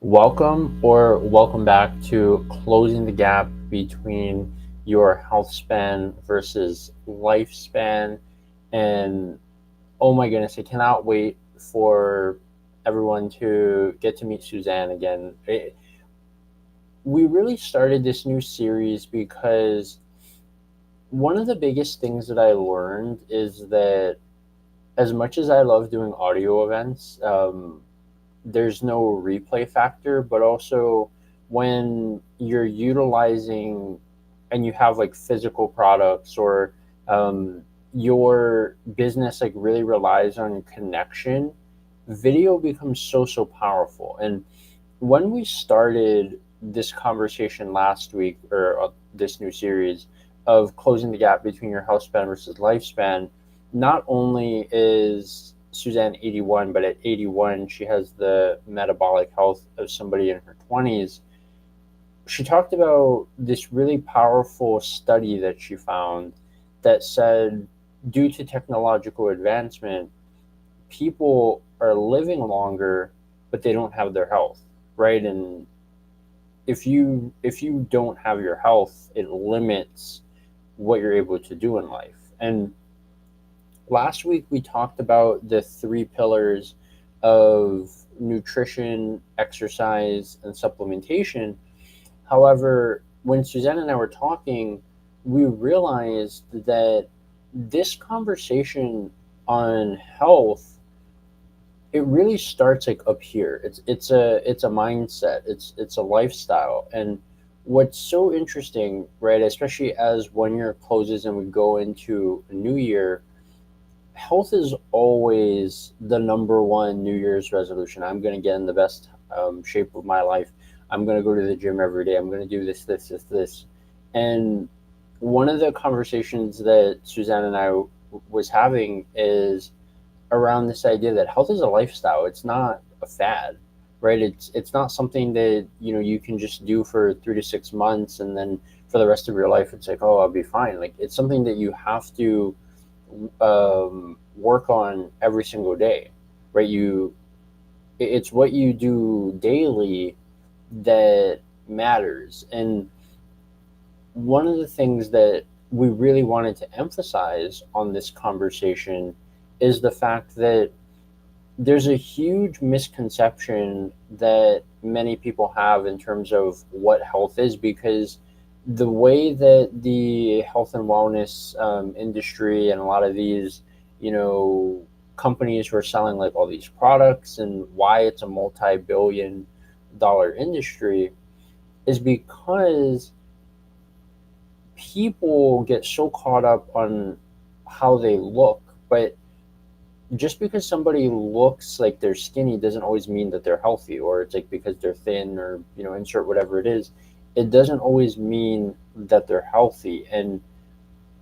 Welcome back to Closing the Gap Between Your Health Span versus Lifespan. And oh my goodness, I cannot wait for everyone to get to meet Suzanne again. We really started this new series because one of the biggest things that I learned is that as much as I love doing audio events, there's no replay factor, but also when you're utilizing and you have like physical products or um, your business like really relies on connection, video becomes so powerful. And when we started this conversation last week or this new series of closing the gap between your health span versus lifespan, not only is Suzanne 81, but at 81, she has the metabolic health of somebody in her 20s. She talked about this really powerful study that she found that said, due to technological advancement, people are living longer, but they don't have their health, right? And if you don't have your health, it limits what you're able to do in life. And last week we talked about the three pillars of nutrition, exercise, and supplementation. However, when Suzanne and I were talking, we realized that this conversation on health, it really starts like up here. It's a mindset. It's a lifestyle. And what's so interesting, right, especially as 1 year closes and we go into a new year, health is always the number one New Year's resolution. I'm going to get in the best shape of my life. I'm going to go to the gym every day. I'm going to do this. And one of the conversations that Suzanne and I was having is around this idea that health is a lifestyle. It's not a fad, right? It's not something that you can just do for 3 to 6 months and then for the rest of your life it's like, oh, I'll be fine. Like, it's something that you have to work on every single day, right? It's what you do daily that matters. And one of the things that we really wanted to emphasize on this conversation is the fact that there's a huge misconception that many people have in terms of what health is, because the way that the health and wellness industry and a lot of these, companies who are selling like all these products and why it's a multi-billion-dollar industry is because people get so caught up on how they look. But just because somebody looks like they're skinny doesn't always mean that they're healthy, or it's like because they're thin or insert whatever it is, it doesn't always mean that they're healthy. And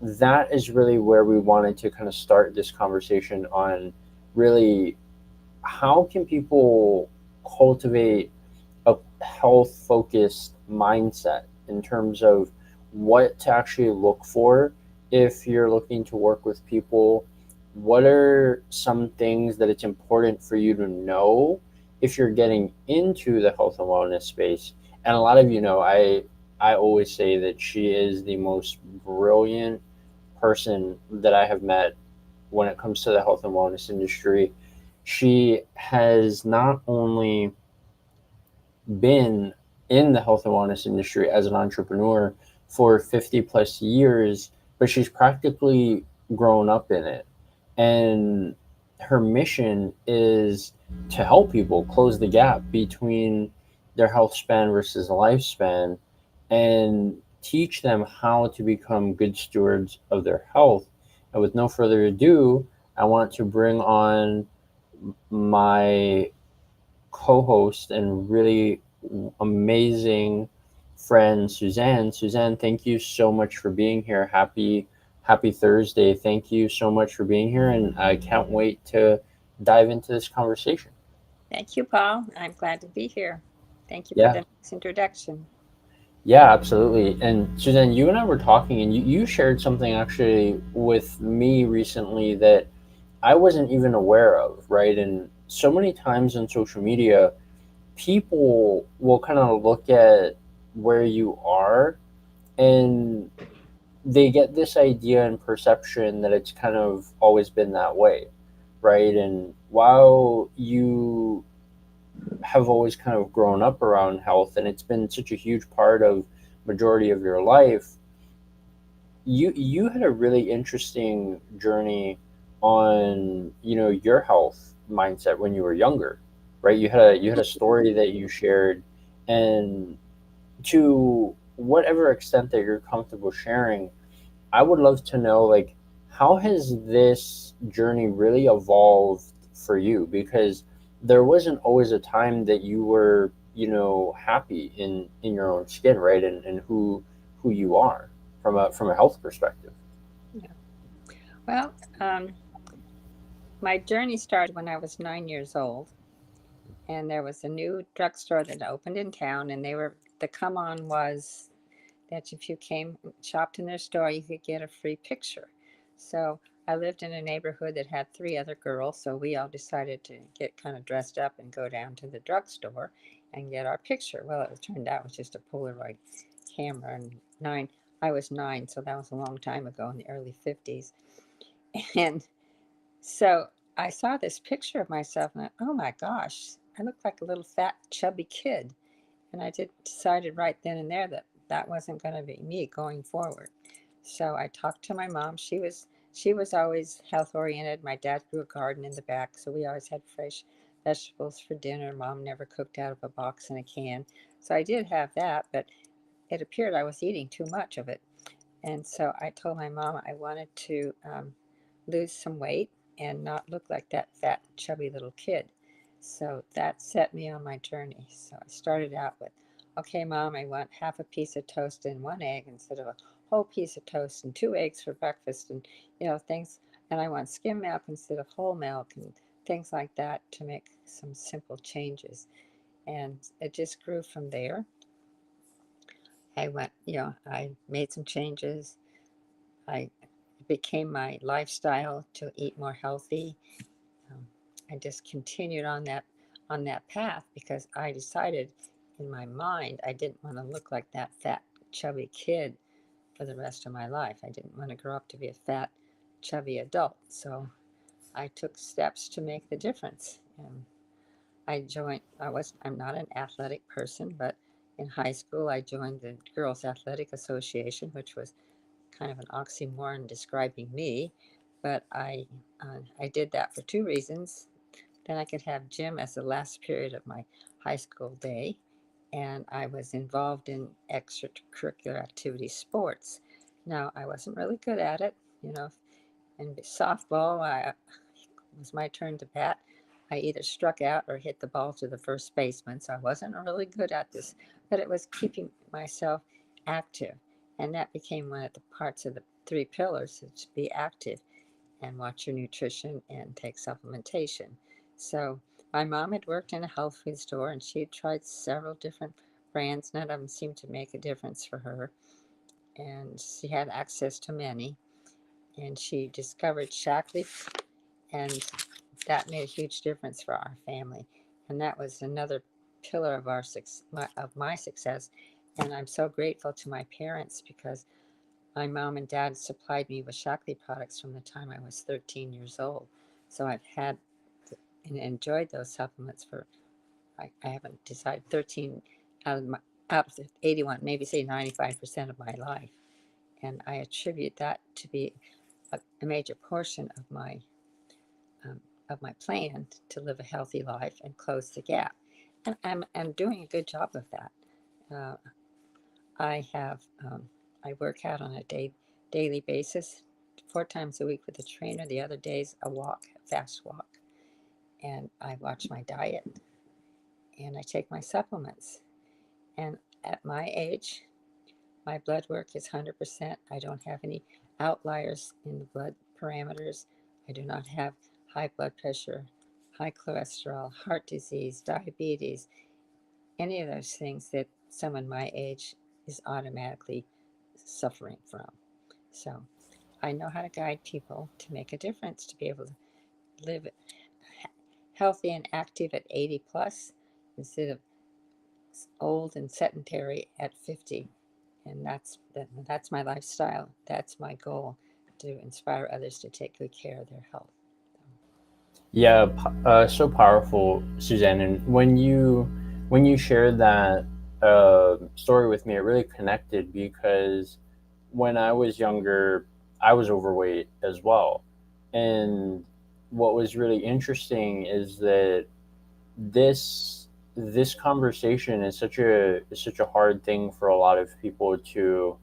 that is really where we wanted to kind of start this conversation on, really, how can people cultivate a health focused mindset in terms of what to actually look for if you're looking to work with people. What are some things that it's important for you to know if you're getting into the health and wellness space? And a lot of I always say that she is the most brilliant person that I have met when it comes to the health and wellness industry. She has not only been in the health and wellness industry as an entrepreneur for 50 plus years, but she's practically grown up in it. And her mission is to help people close the gap between their health span versus lifespan and teach them how to become good stewards of their health. And with no further ado, I want to bring on my co-host and really amazing friend Suzanne. Suzanne, thank you so much for being here. Happy Thursday. Thank you so much for being here, and I can't wait to dive into this conversation. Thank you, Paul. I'm glad to be here. Thank you for Yeah. the nice introduction. Yeah, absolutely. And Suzanne, you and I were talking, and you shared something actually with me recently that I wasn't even aware of, right? And so many times on social media, people will kind of look at where you are, and they get this idea and perception that it's kind of always been that way, right? And while you have always kind of grown up around health and it's been such a huge part of majority of your life, you had a really interesting journey on, your health mindset when you were younger, right? You had a story that you shared, and to whatever extent that you're comfortable sharing, I would love to know, like, how has this journey really evolved for you? Because there wasn't always a time that you were, happy in your own skin, right? And who you are from a health perspective. Yeah. Well, my journey started when I was 9 years old, and there was a new drugstore that opened in town, and the come on was that if you came shopped in their store, you could get a free picture. So I lived in a neighborhood that had three other girls, so we all decided to get kind of dressed up and go down to the drugstore and get our picture. Well, it turned out it was just a Polaroid camera, and I was 9, so that was a long time ago in the early 50s. And so I saw this picture of myself, and oh my gosh, I looked like a little fat, chubby kid. And I decided right then and there that that wasn't going to be me going forward. So I talked to my mom. She was always health oriented. My dad grew a garden in the back, so we always had fresh vegetables for dinner. Mom never cooked out of a box in a can. So I did have that, but it appeared I was eating too much of it. And so I told my mom I wanted to lose some weight and not look like that fat, chubby little kid. So that set me on my journey. So I started out with, okay, Mom, I want half a piece of toast and one egg instead of a whole piece of toast and two eggs for breakfast, and things. And I want skim milk instead of whole milk and things like that to make some simple changes. And it just grew from there. I made some changes. I it became my lifestyle to eat more healthy. um, I just continued on that path because I decided in my mind I didn't want to look like that fat, chubby kid for the rest of my life. I didn't want to grow up to be a fat, chubby adult. So I took steps to make the difference. I'm not an athletic person, but in high school I joined the Girls Athletic Association, which was kind of an oxymoron describing me, but I did that for two reasons. Then I could have gym as the last period of my high school day, and I was involved in extracurricular activity sports. Now, I wasn't really good at it, you know. In softball, it was my turn to bat. I either struck out or hit the ball to the first baseman, so I wasn't really good at this, but it was keeping myself active, and that became one of the parts of the three pillars: to be active and watch your nutrition and take supplementation. So my mom had worked in a health food store, and she had tried several different brands. None of them seemed to make a difference for her, and she had access to many. And she discovered Shaklee, and that made a huge difference for our family. And that was another pillar of my success. And I'm so grateful to my parents because my mom and dad supplied me with Shaklee products from the time I was 13 years old. So I've had and enjoyed those supplements for, I haven't decided, 13 out of the 81, maybe say 95% of my life. And I attribute that to be a major portion um, of my plan to live a healthy life and close the gap. And I'm doing a good job of that. Uh, I have I work out on a daily basis, 4 times a week with a trainer. The other days a walk, a fast walk, and I watch my diet and I take my supplements. And at my age, my blood work is 100%. I don't have any outliers in the blood parameters. I do not have high blood pressure, high cholesterol, heart disease, diabetes, any of those things that someone my age is automatically suffering from. So I know how to guide people to make a difference, to be able to live healthy and active at 80 plus, instead of old and sedentary at 50. And that's my lifestyle. That's my goal, to inspire others to take good care of their health. Yeah, so powerful, Suzanne. And when you shared that story with me, it really connected because when I was younger, I was overweight as well. And what was really interesting is that this this conversation is such a hard thing for a lot of people to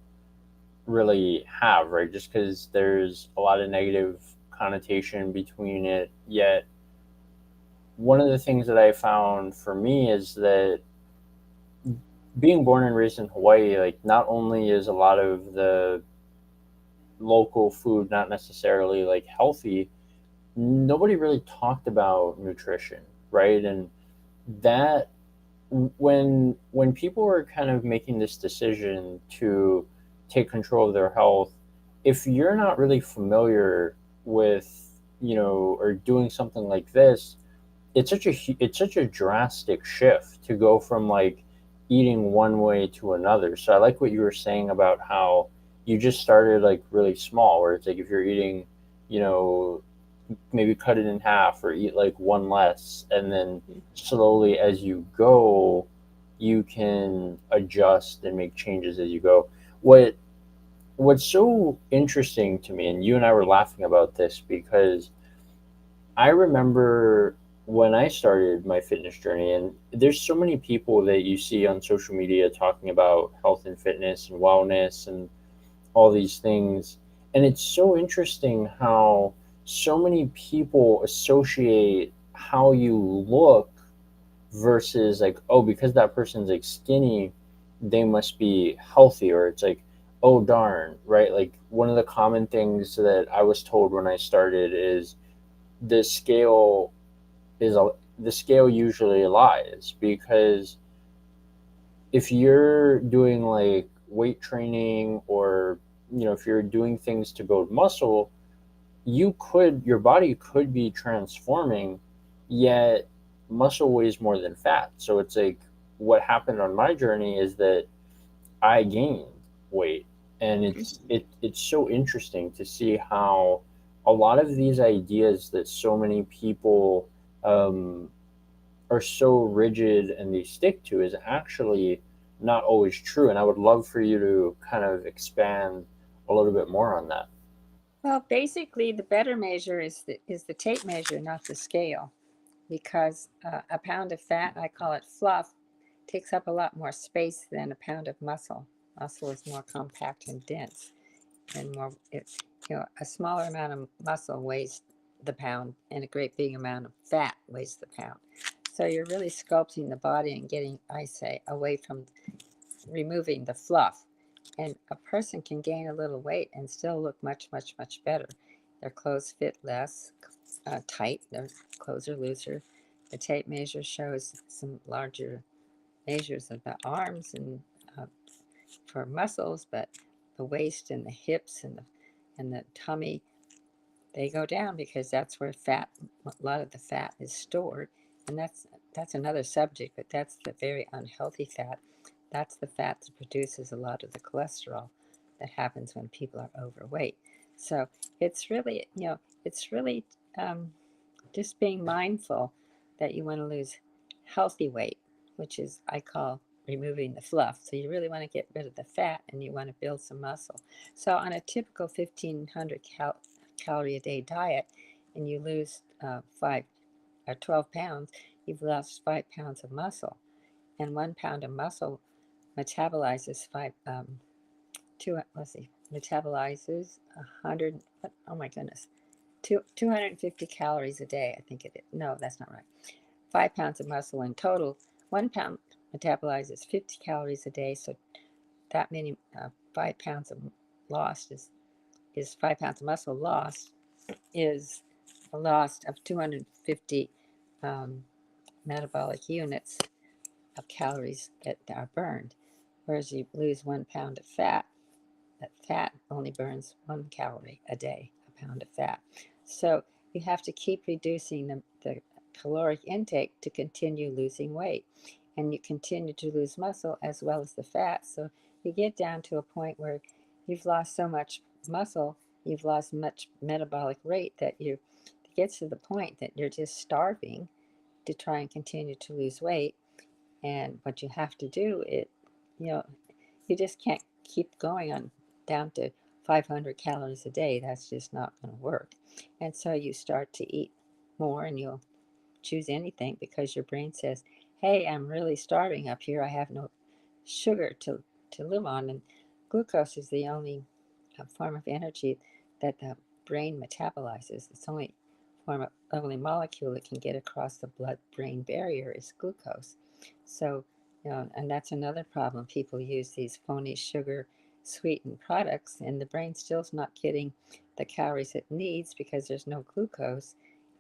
really have, right? Just because there's a lot of negative connotation between it. Yet one of the things that I found for me is that being born and raised in Hawaii, like not only is a lot of the local food not necessarily like healthy, nobody really talked about nutrition, right? And that when people are kind of making this decision to take control of their health, if you're not really familiar with, or doing something like this, it's such a drastic shift to go from like eating one way to another. So I like what you were saying about how you just started like really small, where it's like if you're eating, you know, maybe cut it in half or eat like one less, and then slowly as you go, you can adjust and make changes as you go. What's so interesting to me, and you and I were laughing about this because I remember when I started my fitness journey, and there's so many people that you see on social media talking about health and fitness and wellness and all these things. And it's so interesting how so many people associate how you look versus like, oh, because that person's like skinny, they must be healthy, or it's like, oh darn, right? Like one of the common things that I was told when I started is the scale is a the scale usually lies, because if you're doing like weight training, or if you're doing things to build muscle, your body could be transforming, yet muscle weighs more than fat. So it's like what happened on my journey is that I gained weight, and it's so interesting to see how a lot of these ideas that so many people um, are so rigid and they stick to is actually not always true. And I would love for you to kind of expand a little bit more on that. Well, basically, the better measure is the tape measure, not the scale, because a pound of fat, I call it fluff, takes up a lot more space than a pound of muscle. Muscle is more compact and dense, and more it's a smaller amount of muscle weighs the pound, and a great big amount of fat weighs the pound. So you're really sculpting the body and getting, I say, away from removing the fluff. And a person can gain a little weight and still look much, much, much better. Their clothes fit less tight, their clothes are looser. The tape measure shows some larger measures of the arms and uh, for muscles, but the waist and the hips and the tummy, they go down because that's where a lot of the fat is stored. And that's another subject, but that's the very unhealthy fat. That's the fat that produces a lot of the cholesterol that happens when people are overweight. So it's really um, just being mindful that you want to lose healthy weight, which is, I call, removing the fluff. So you really want to get rid of the fat and you want to build some muscle. So on a typical 1,500 calorie a day diet, and you lose 12 pounds, you've lost 5 pounds of muscle. And 1 pound of muscle metabolizes metabolizes 100, oh my goodness, 250 calories a day, I think it is. No, that's not right. 5 pounds of muscle in total. 1 pound metabolizes 50 calories a day, so that many 5 pounds of lost is 5 pounds of muscle lost is a loss of 250 um, metabolic units of calories that are burned. Whereas you lose 1 pound of fat, that fat only burns 1 calorie a day, a pound of fat. So you have to keep reducing the caloric intake to continue losing weight. And you continue to lose muscle as well as the fat. So you get down to a point where you've lost so much muscle, you've lost much metabolic rate that it gets to the point that you're just starving to try and continue to lose weight. And what you have to do, you know, you just can't keep going on down to 500 calories a day. That's just not going to work. And so you start to eat more, and you'll choose anything because your brain says, hey, I'm really starving up here. I have no sugar to live on. And glucose is the only form of energy that the brain metabolizes. It's only only molecule that can get across the blood-brain barrier is glucose. So, and that's another problem. People use these phony sugar sweetened products, and the brain still's not getting the calories it needs because there's no glucose,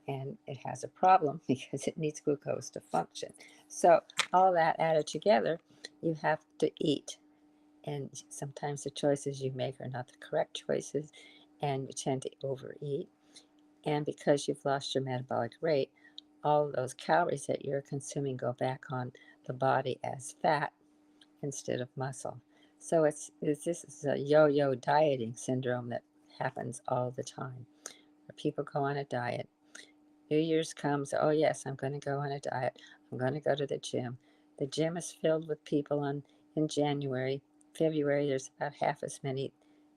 and it has a problem because it needs glucose to function. So, all that added together, you have to eat. And sometimes the choices you make are not the correct choices, and you tend to overeat. And because you've lost your metabolic rate, all of those calories that you're consuming go back on the body as fat instead of muscle. So this is a yo-yo dieting syndrome that happens all the time. Where people go on a diet, New Year's comes, oh yes, I'm going to go on a diet. I'm going to go to the gym. The gym is filled with people in January. February, there's about half as many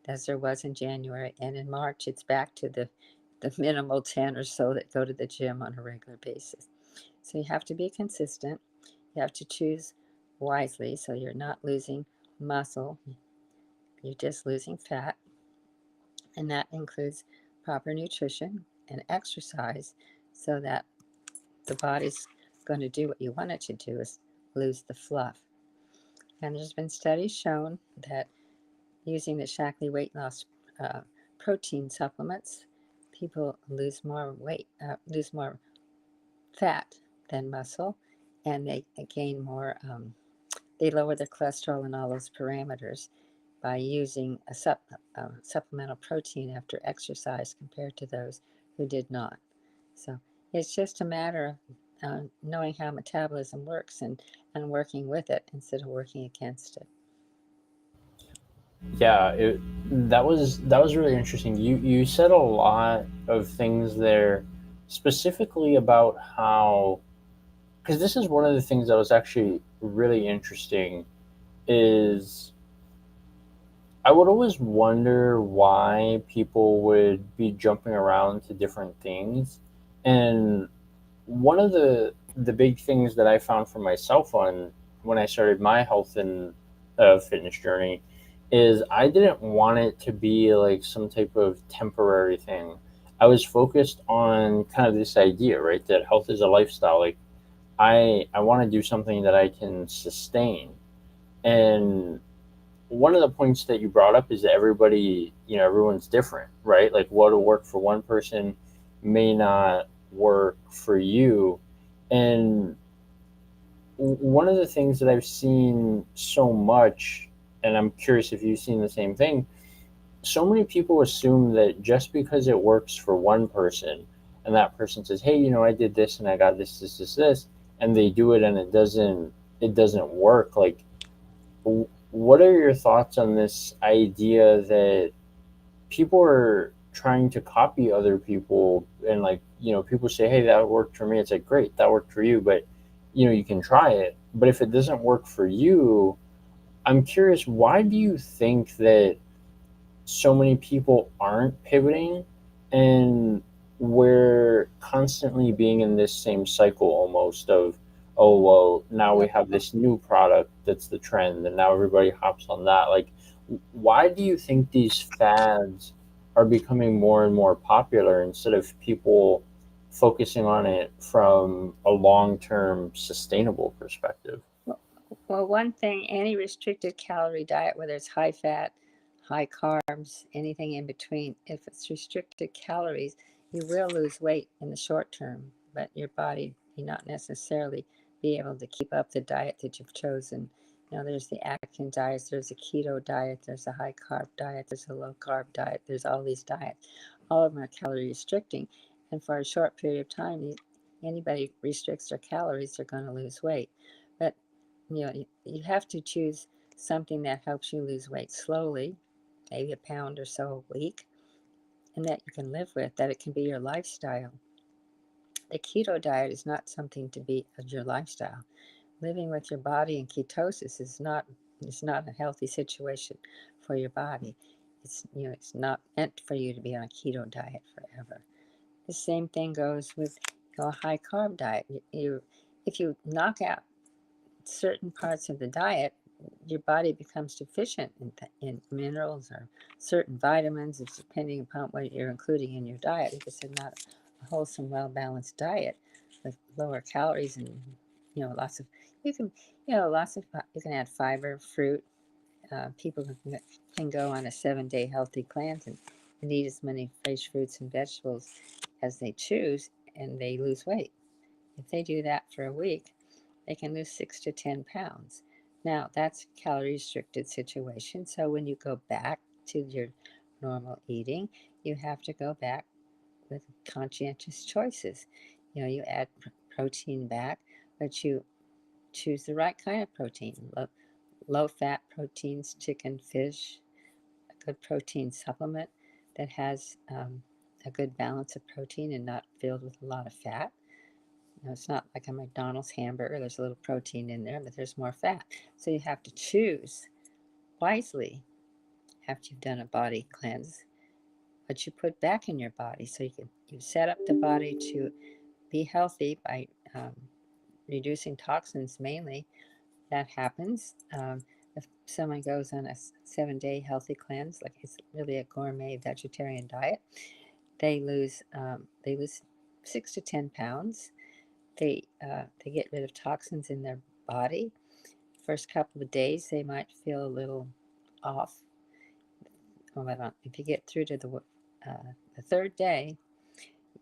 as there was in January. And in March, it's back to the minimal 10 or so that go to the gym on a regular basis. So you have to be consistent. You have to choose wisely so you're not losing muscle, you're just losing fat. And that includes proper nutrition and exercise so that the body's going to do what you want it to do is lose the fluff. And there's been studies shown that using the Shaklee weight loss uh, protein supplements, people lose more weight, lose more fat than muscle, and they gain more. They lower their cholesterol and all those parameters by using a supplemental protein after exercise compared to those who did not. So it's just a matter of knowing how metabolism works and working with it instead of working against it. Yeah, that was really interesting. You said a lot of things there, specifically about how, because this is one of the things that was actually really interesting, is I would always wonder why people would be jumping around to different things. And one of the big things that I found for myself on when I started my health and fitness journey is I didn't want it to be like some type of temporary thing. I was focused on kind of this idea, right, that health is a lifestyle. Like I want to do something that I can sustain. And one of the points that you brought up is that everyone's different, right? Like what'll work for one person may not work for you. And one of the things that I've seen so much, and I'm curious if you've seen the same thing, so many people assume that just because it works for one person and that person says, hey, I did this and I got this, and they do it and it doesn't work. Like, what are your thoughts on this idea that people are trying to copy other people, and like, people say, hey, that worked for me. It's like, great, that worked for you, but you can try it. But if it doesn't work for you, I'm curious, why do you think that so many people aren't pivoting, and we're constantly being in this same cycle almost of, oh well, now we Well, have this new product that's the trend and now everybody hops on that. Like, why do you think these fads are becoming more and more popular instead of people focusing on it from a long-term sustainable perspective? well, well, one thing, any restricted calorie diet, whether it's high fat, high carbs, anything in between, if it's restricted calories, you will lose weight in the short term, but your body may not necessarily be able to keep up the diet that you've chosen. There's the Atkins diet, there's a keto diet, there's a high carb diet, there's a low carb diet, there's all these diets. All of them are calorie restricting. And for a short period of time, anybody restricts their calories, they're going to lose weight. But you have to choose something that helps you lose weight slowly, maybe a pound or so a week, and that you can live with, that it can be your lifestyle. The keto diet is not something to be your lifestyle. Living with your body in ketosis is not a healthy situation for your body. It's not meant for you to be on a keto diet forever. The same thing goes with a high carb diet. If you knock out certain parts of the diet, your body becomes deficient in minerals or certain vitamins. It's depending upon what you're including in your diet. If it's not a wholesome, well balanced diet with lower calories and lots of you can lots of you can add fiber, fruit. People can go on a 7-day healthy cleanse and eat as many fresh fruits and vegetables as they choose, and they lose weight. If they do that for a week, they can lose 6 to 10 pounds. Now, that's a calorie restricted situation. So when you go back to your normal eating, you have to go back with conscientious choices. You add protein back, but you choose the right kind of protein. Low fat proteins, chicken, fish, a good protein supplement that has a good balance of protein and not filled with a lot of fat. It's not like a McDonald's hamburger. There's a little protein in there, but there's more fat. So you have to choose wisely after you've done a body cleanse what you put back in your body. So you set up the body to be healthy by reducing toxins mainly. That happens if someone goes on a 7-day healthy cleanse, like it's really a gourmet vegetarian diet. They lose 6 to 10 pounds. They get rid of toxins in their body. First couple of days, they might feel a little off. If you get through to the third day,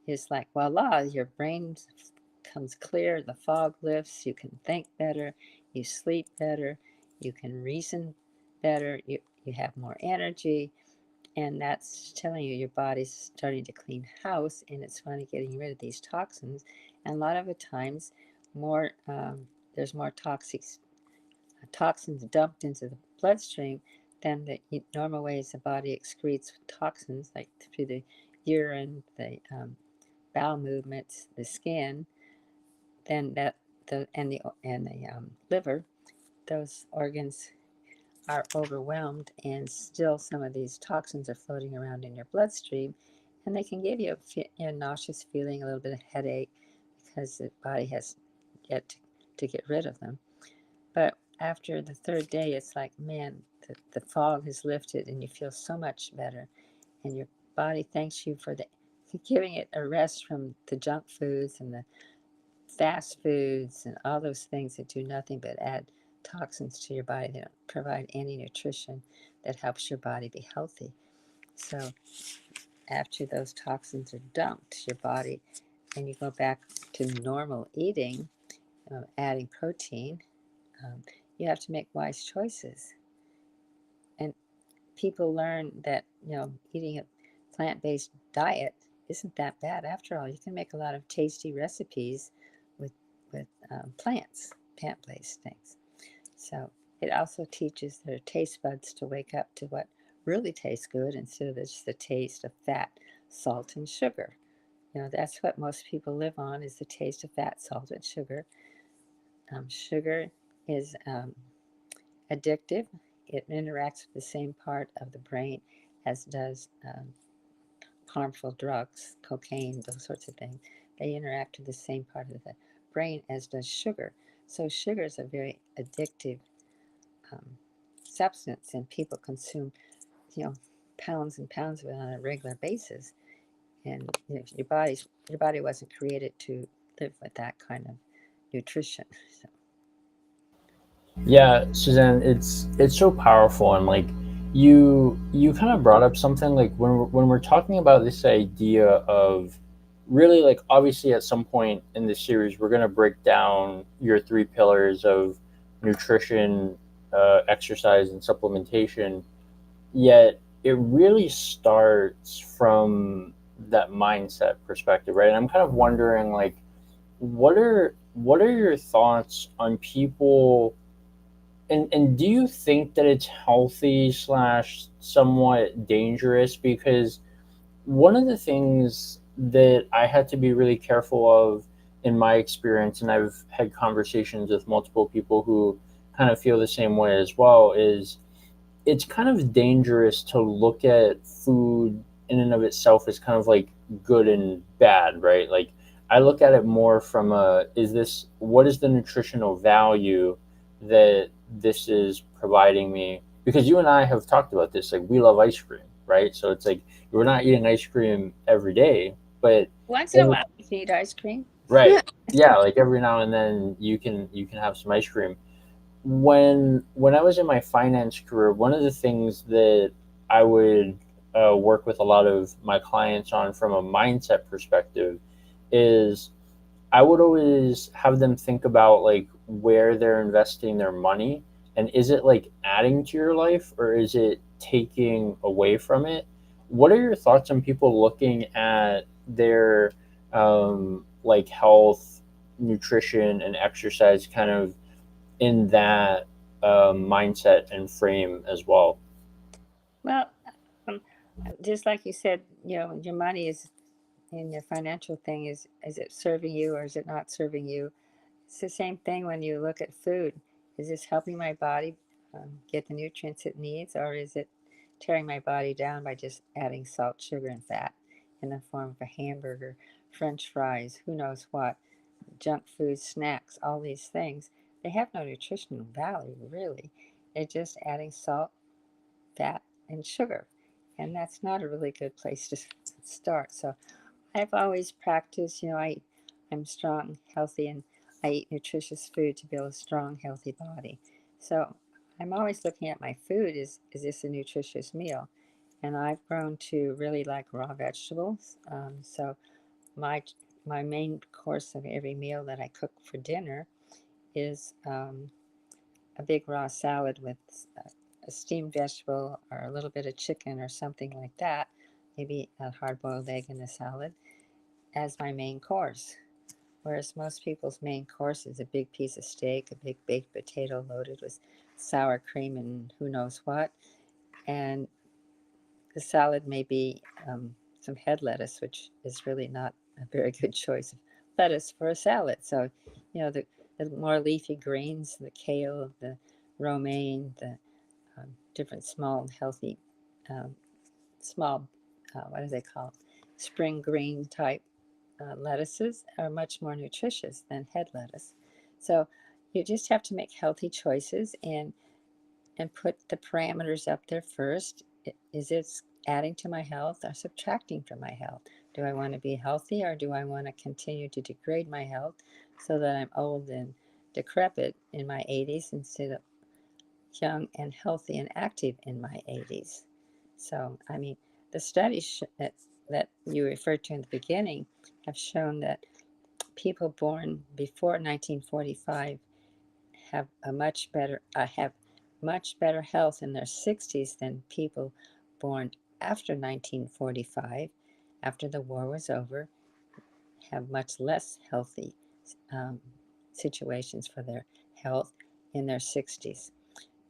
it's like voila, your brain comes clear, the fog lifts, you can think better, you sleep better, you can reason better, you have more energy, and that's telling you your body's starting to clean house, and it's finally getting rid of these toxins. And a lot of the times, more there's more toxins dumped into the bloodstream than the normal ways the body excretes toxins, like through the urine, the bowel movements, the skin. Then the liver, those organs are overwhelmed, and still some of these toxins are floating around in your bloodstream, and they can give you a nauseous feeling, a little bit of headache, because the body has yet to get rid of them. But after the third day, it's like, man, the fog has lifted, and you feel so much better, and your body thanks you for giving it a rest from the junk foods and the fast foods and all those things that do nothing but add toxins to your body. They don't provide any nutrition that helps your body be healthy. So after those toxins are dumped, your body, and you go back to normal eating, adding protein, um, you have to make wise choices. And people learn that eating a plant-based diet isn't that bad after all. You can make a lot of tasty recipes with plants, plant-based things. So it also teaches their taste buds to wake up to what really tastes good instead of just the taste of fat, salt, and sugar. That's what most people live on, is the taste of fat, salt, and sugar. Sugar is addictive. It interacts with the same part of the brain as does harmful drugs, cocaine, those sorts of things. They interact with the same part of the brain as does sugar. So sugar is a very addictive um, substance, and people consume, you know, pounds and pounds of it on a regular basis. And your body wasn't created to live with that kind of nutrition. So, Yeah, Suzanne, it's so powerful, and like you kind of brought up something like when we're talking about this idea of really, like, obviously at some point in this series we're going to break down your three pillars of nutrition, exercise, and supplementation. Yet it really starts from that mindset perspective, right? And I'm kind of wondering, like, what are your thoughts on people, and do you think that it's healthy slash somewhat dangerous? Because one of the things that I had to be really careful of in my experience, and I've had conversations with multiple people who kind of feel the same way as well, is it's kind of dangerous to look at food in and of itself as kind of like good and bad, right? Like I look at it more from a, is this, what is the nutritional value that this is providing me? Because you and I have talked about this, like we love ice cream, right? So it's like we're not eating ice cream every day, but Once in a every, while, you can eat ice cream. right, yeah, like every now and then you can have some ice cream. When I was in my finance career, one of the things that I would work with a lot of my clients on from a mindset perspective is I would always have them think about like where they're investing their money, and is it like adding to your life or is it taking away from it? What are your thoughts on people looking at their like health, nutrition, and exercise kind of in that mindset and frame as well? Well, um, just like you said, your money is in your financial thing is it serving you or is it not serving you? It's the same thing when you look at food. Is this helping my body get the nutrients it needs, or is it tearing my body down by just adding salt, sugar, and fat in the form of a hamburger, French fries, who knows what, junk food, snacks, all these things? They have no nutritional value, really. They're just adding salt, fat, and sugar. And that's not a really good place to start. So I've always practiced, I'm strong, healthy, and I eat nutritious food to build a strong, healthy body. So I'm always looking at my food, is this a nutritious meal? And I've grown to really like raw vegetables. So my my main course of every meal that I cook for dinner is a big raw salad with a steamed vegetable or a little bit of chicken or something like that, maybe a hard boiled egg in the salad as my main course. Whereas most people's main course is a big piece of steak, a big baked potato loaded with sour cream and who knows what. And the salad may be some head lettuce, which is really not a very good choice of lettuce for a salad. So, the more leafy greens, the kale, the romaine, the different small, healthy, um, small, what do they call it? Spring green type lettuces are much more nutritious than head lettuce. So you just have to make healthy choices and put the parameters up there first. Is it adding to my health or subtracting from my health? Do I want to be healthy or do I want to continue to degrade my health so that I'm old and decrepit in my 80s instead of young and healthy and active in my 80s? So, I mean, the studies that you referred to in the beginning have shown that people born before 1945 have much better health in their 60s than people born after 1945, after the war was over, have much less healthy um, situations for their health in their 60s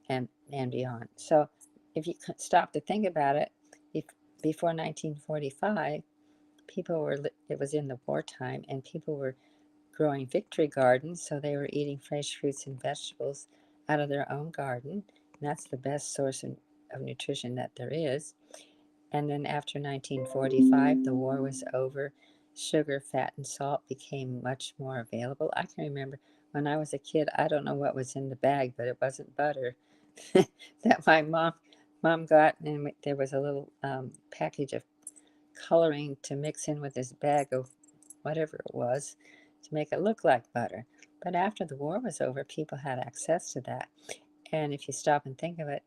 and beyond. So if you stop to think about it, if before 1945, it was in the wartime, and people were growing victory gardens, so they were eating fresh fruits and vegetables out of their own garden. And that's the best source of nutrition that there is. And then after 1945, the war was over. Sugar, fat, and salt became much more available. I can remember when I was a kid, I don't know what was in the bag, but it wasn't butter that my mom got, and there was a little package of coloring to mix in with this bag of whatever it was to make it look like butter. But after the war was over, people had access to that. And if you stop and think of it,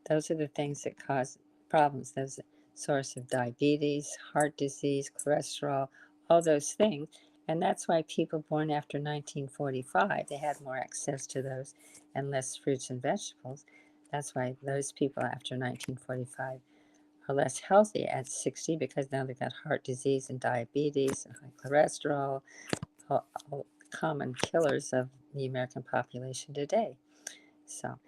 those are the things that cause problems. Those are source of diabetes, heart disease, cholesterol, all those things. And that's why people born after 1945, they had more access to those and less fruits and vegetables. That's why those people after 1945 are less healthy at 60 because now they've got heart disease and diabetes and high cholesterol, all common killers of the American population today. So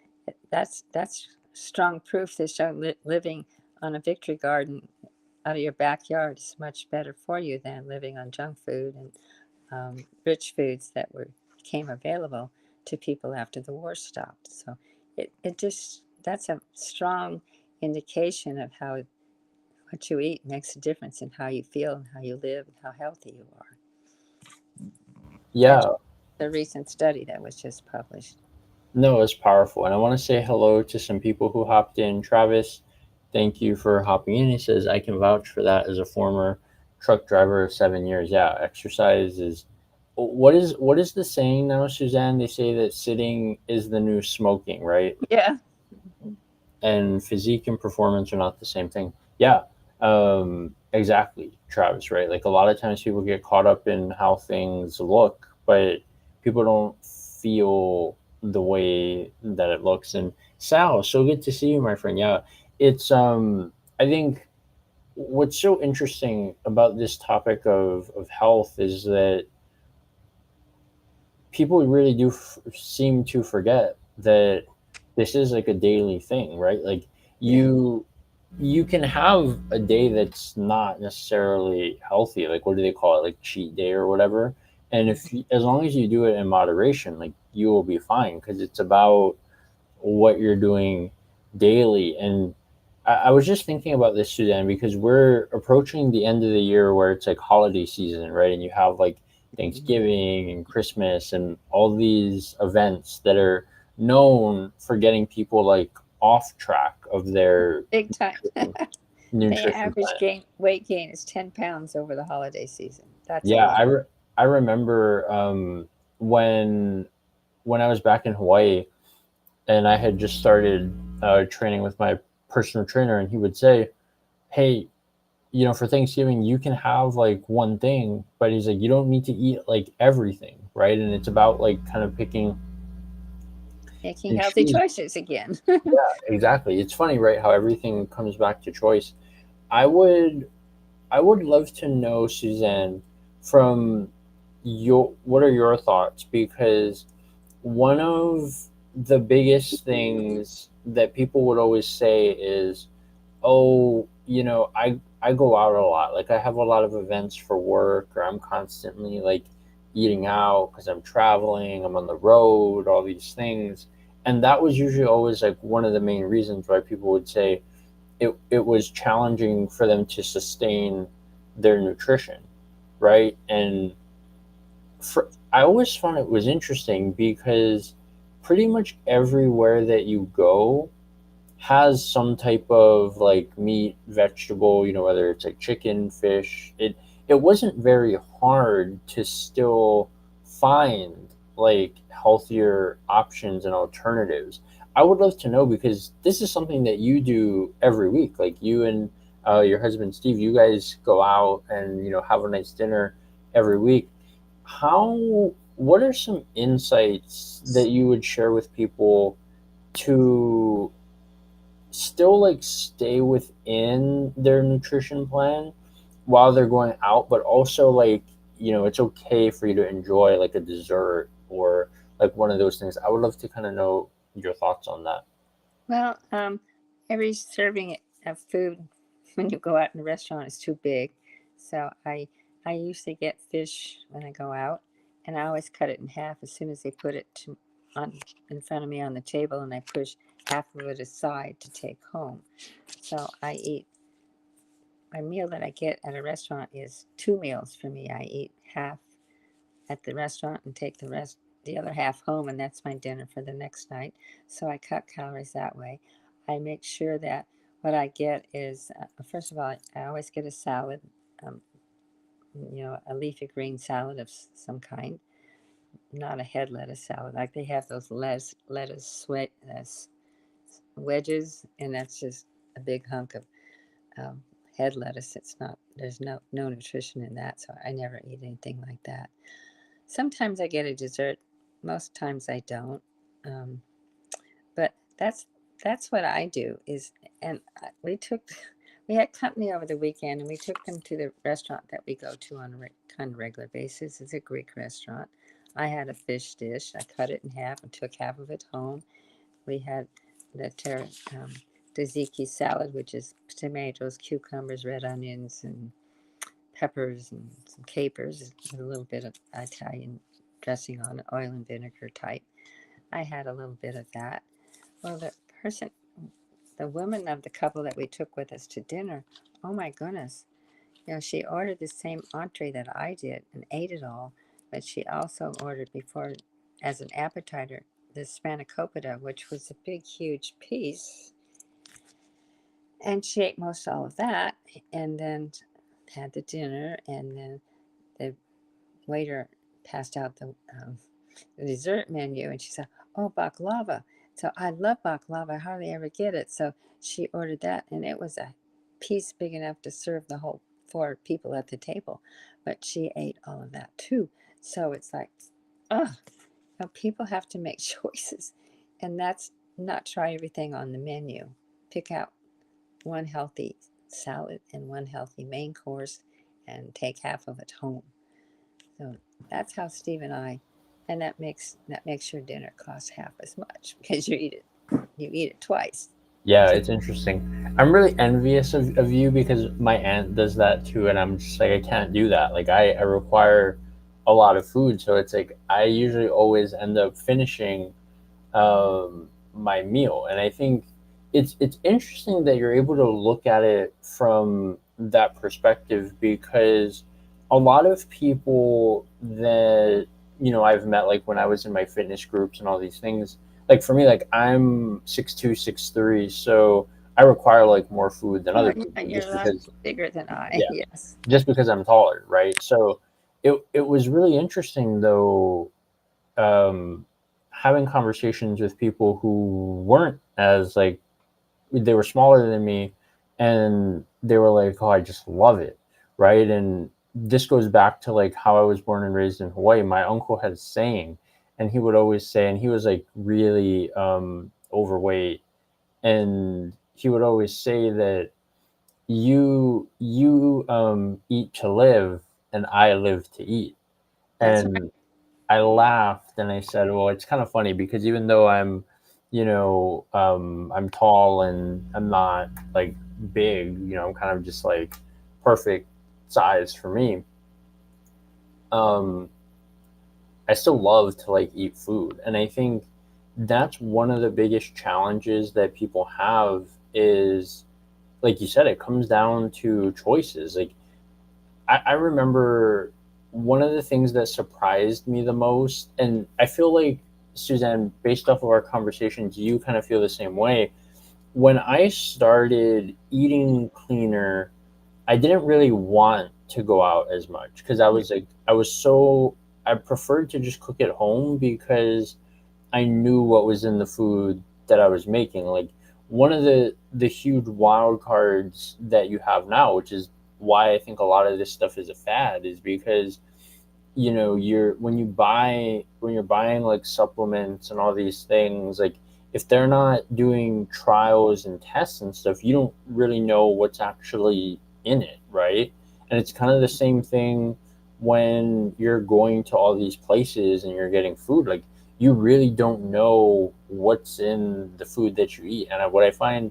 that's strong proof that living on a victory garden out of your backyard is much better for you than living on junk food and rich foods that became available to people after the war stopped. So it just that's a strong indication of how what you eat makes a difference in how you feel and how you live and how healthy you are. That's Yeah, the recent study that was just published. no, it's powerful. And I want to say hello to some people who hopped in. Travis, thank you for hopping in. He says, I can vouch for that as a former truck driver of 7 years. Yeah, exercise is what is the saying now, Suzanne? They say that sitting is the new smoking, right? Yeah. And physique and performance are not the same thing. Yeah, exactly, Travis, right? Like a lot of times people get caught up in how things look, but people don't feel the way that it looks. And Sal, so good to see you, my friend. Yeah, it's I think what's so interesting about this topic of health is that people really do seem to forget that this is like a daily thing, right? Like Yeah. you can have a day that's not necessarily healthy. Like what do they call it? Like cheat day or whatever. And if you, as long as you do it in moderation, like you will be fine because it's about what you're doing daily. And I was just thinking about this, Suzanne, because we're approaching the end of the year where it's like holiday season, right? And you have like Mhm. Thanksgiving and Christmas and all these events that are known for getting people like off track of their Big time. The nutrition average plan. weight gain is 10 pounds over the holiday season. That's a Yeah, lot. I remember when I was back in Hawaii and I had just started training with my personal trainer, and he would say, "Hey, for Thanksgiving, you can have like one thing, but he's like, you don't need to eat like everything, right? And it's about like kind of picking Making and healthy choosing." choices again. Yeah, exactly. It's funny, right? How everything comes back to choice. I would, I would love to know, Suzanne, from what are your thoughts? Because one of the biggest things that people would always say is, oh, I go out a lot. Like I have a lot of events for work, or I'm constantly like eating out because I'm traveling, I'm on the road, all these things. And that was usually always like one of the main reasons why people would say it was challenging for them to sustain their nutrition, right? And I always found it was interesting because pretty much everywhere that you go has some type of like meat, vegetable, whether it's like chicken, fish. It wasn't very hard to still find like healthier options and alternatives. I would love to know because this is something that you do every week. Like you and your husband Steve, you guys go out and have a nice dinner every week. What are some insights that you would share with people to still like stay within their nutrition plan while they're going out, but also like it's okay for you to enjoy like a dessert or like one of those things. I would love to kind of know your thoughts on that. Well, every serving of food when you go out in a restaurant is too big. So I usually get fish when I go out, and I always cut it in half as soon as they put it on in front of me on the table, and I push half of it aside to take home. So I eat my meal that I get at a restaurant is two meals for me. I eat half at the restaurant and take the other half home, and that's my dinner for the next night. So I cut calories that way. I make sure that what I get is first of all, I always get a salad, um, a leafy green salad of some kind, not a head lettuce salad. Like they have those lettuce wedges, and that's just a big hunk of um, head lettuce. It's not. There's no nutrition in that, so I never eat anything like that. Sometimes I get a dessert. Most times I don't. Um, but that's what I do. And we took We had company over the weekend, and we took them to the restaurant that we go to on a kind of regular basis. It's a Greek restaurant. I had a fish dish. I cut it in half and took half of it home. We had the tzatziki salad, which is tomatoes, cucumbers, red onions, and peppers, and some capers, with a little bit of Italian dressing on it, oil and vinegar type. I had a little bit of that. Well, person, the woman of the couple that we took with us to dinner, oh my goodness, she ordered the same entree that I did and ate it all, but she also ordered before, as an appetizer, the spanakopita, which was a big, huge piece. And she ate most all of that, and then had the dinner, and then the waiter passed out the dessert menu, and she said, "Oh, baklava." So I love baklava. I hardly ever get it. So she ordered that, and it was a piece big enough to serve the whole four people at the table. But she ate all of that too. So it's like, oh, people have to make choices, and that's not try everything on the menu. Pick out one healthy salad and one healthy main course, and take half of it home. So that's how Steve and I, and that makes your dinner cost half as much because you eat it twice. Yeah, it's interesting. I'm really envious of you because my aunt does that too, and I'm just like, I can't do that. Like, I require a lot of food, so it's like I usually always end up finishing my meal. And I think it's interesting that you're able to look at it from that perspective because a lot of people that I've met, like when I was in my fitness groups and all these things, like for me, like I'm 6'2", 6'3", so I require like more food than Oh, other yeah, people you're just a lot because, bigger than I. yeah, Yes. just because I'm taller, right? So it was really interesting though, um, having conversations with people who weren't as like, they were smaller than me, and they were like, "Oh, I just love it," right? And this goes back to like how I was born and raised in Hawaii. My uncle had a saying, and he would always say, and he was like really overweight, and he would always say that you eat to live, and I live to eat. That's right. And I laughed and I said, "Well, it's kind of funny because even though I'm tall and I'm not like big, I'm kind of just like perfect size for me. Um, I still love to like eat food, and I think that's one of the biggest challenges that people have is, like you said, it comes down to choices. Like I remember one of the things that surprised me the most, and I feel like, Suzanne, based off of our conversations, you kind of feel the same way. When I started eating cleaner, I didn't really want to go out as much because I was like, I preferred to just cook at home because I knew what was in the food that I was making. Like one of the huge wild cards that you have now, which is why I think a lot of this stuff is a fad, is because you're when you're buying like supplements and all these things, like if they're not doing trials and tests and stuff, you don't really know what's actually in it, right? And it's kind of the same thing when you're going to all these places and you're getting food. Like you really don't know what's in the food that you eat. And what I find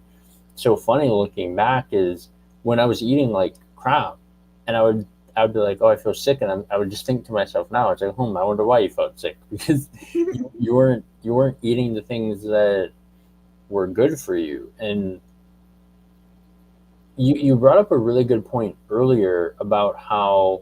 so funny looking back is when I was eating like crap, and I would be like, oh, I feel sick, and I would just think to myself now, it's like, I wonder why you felt sick because you weren't eating the things that were good for you. And you brought up a really good point earlier about how,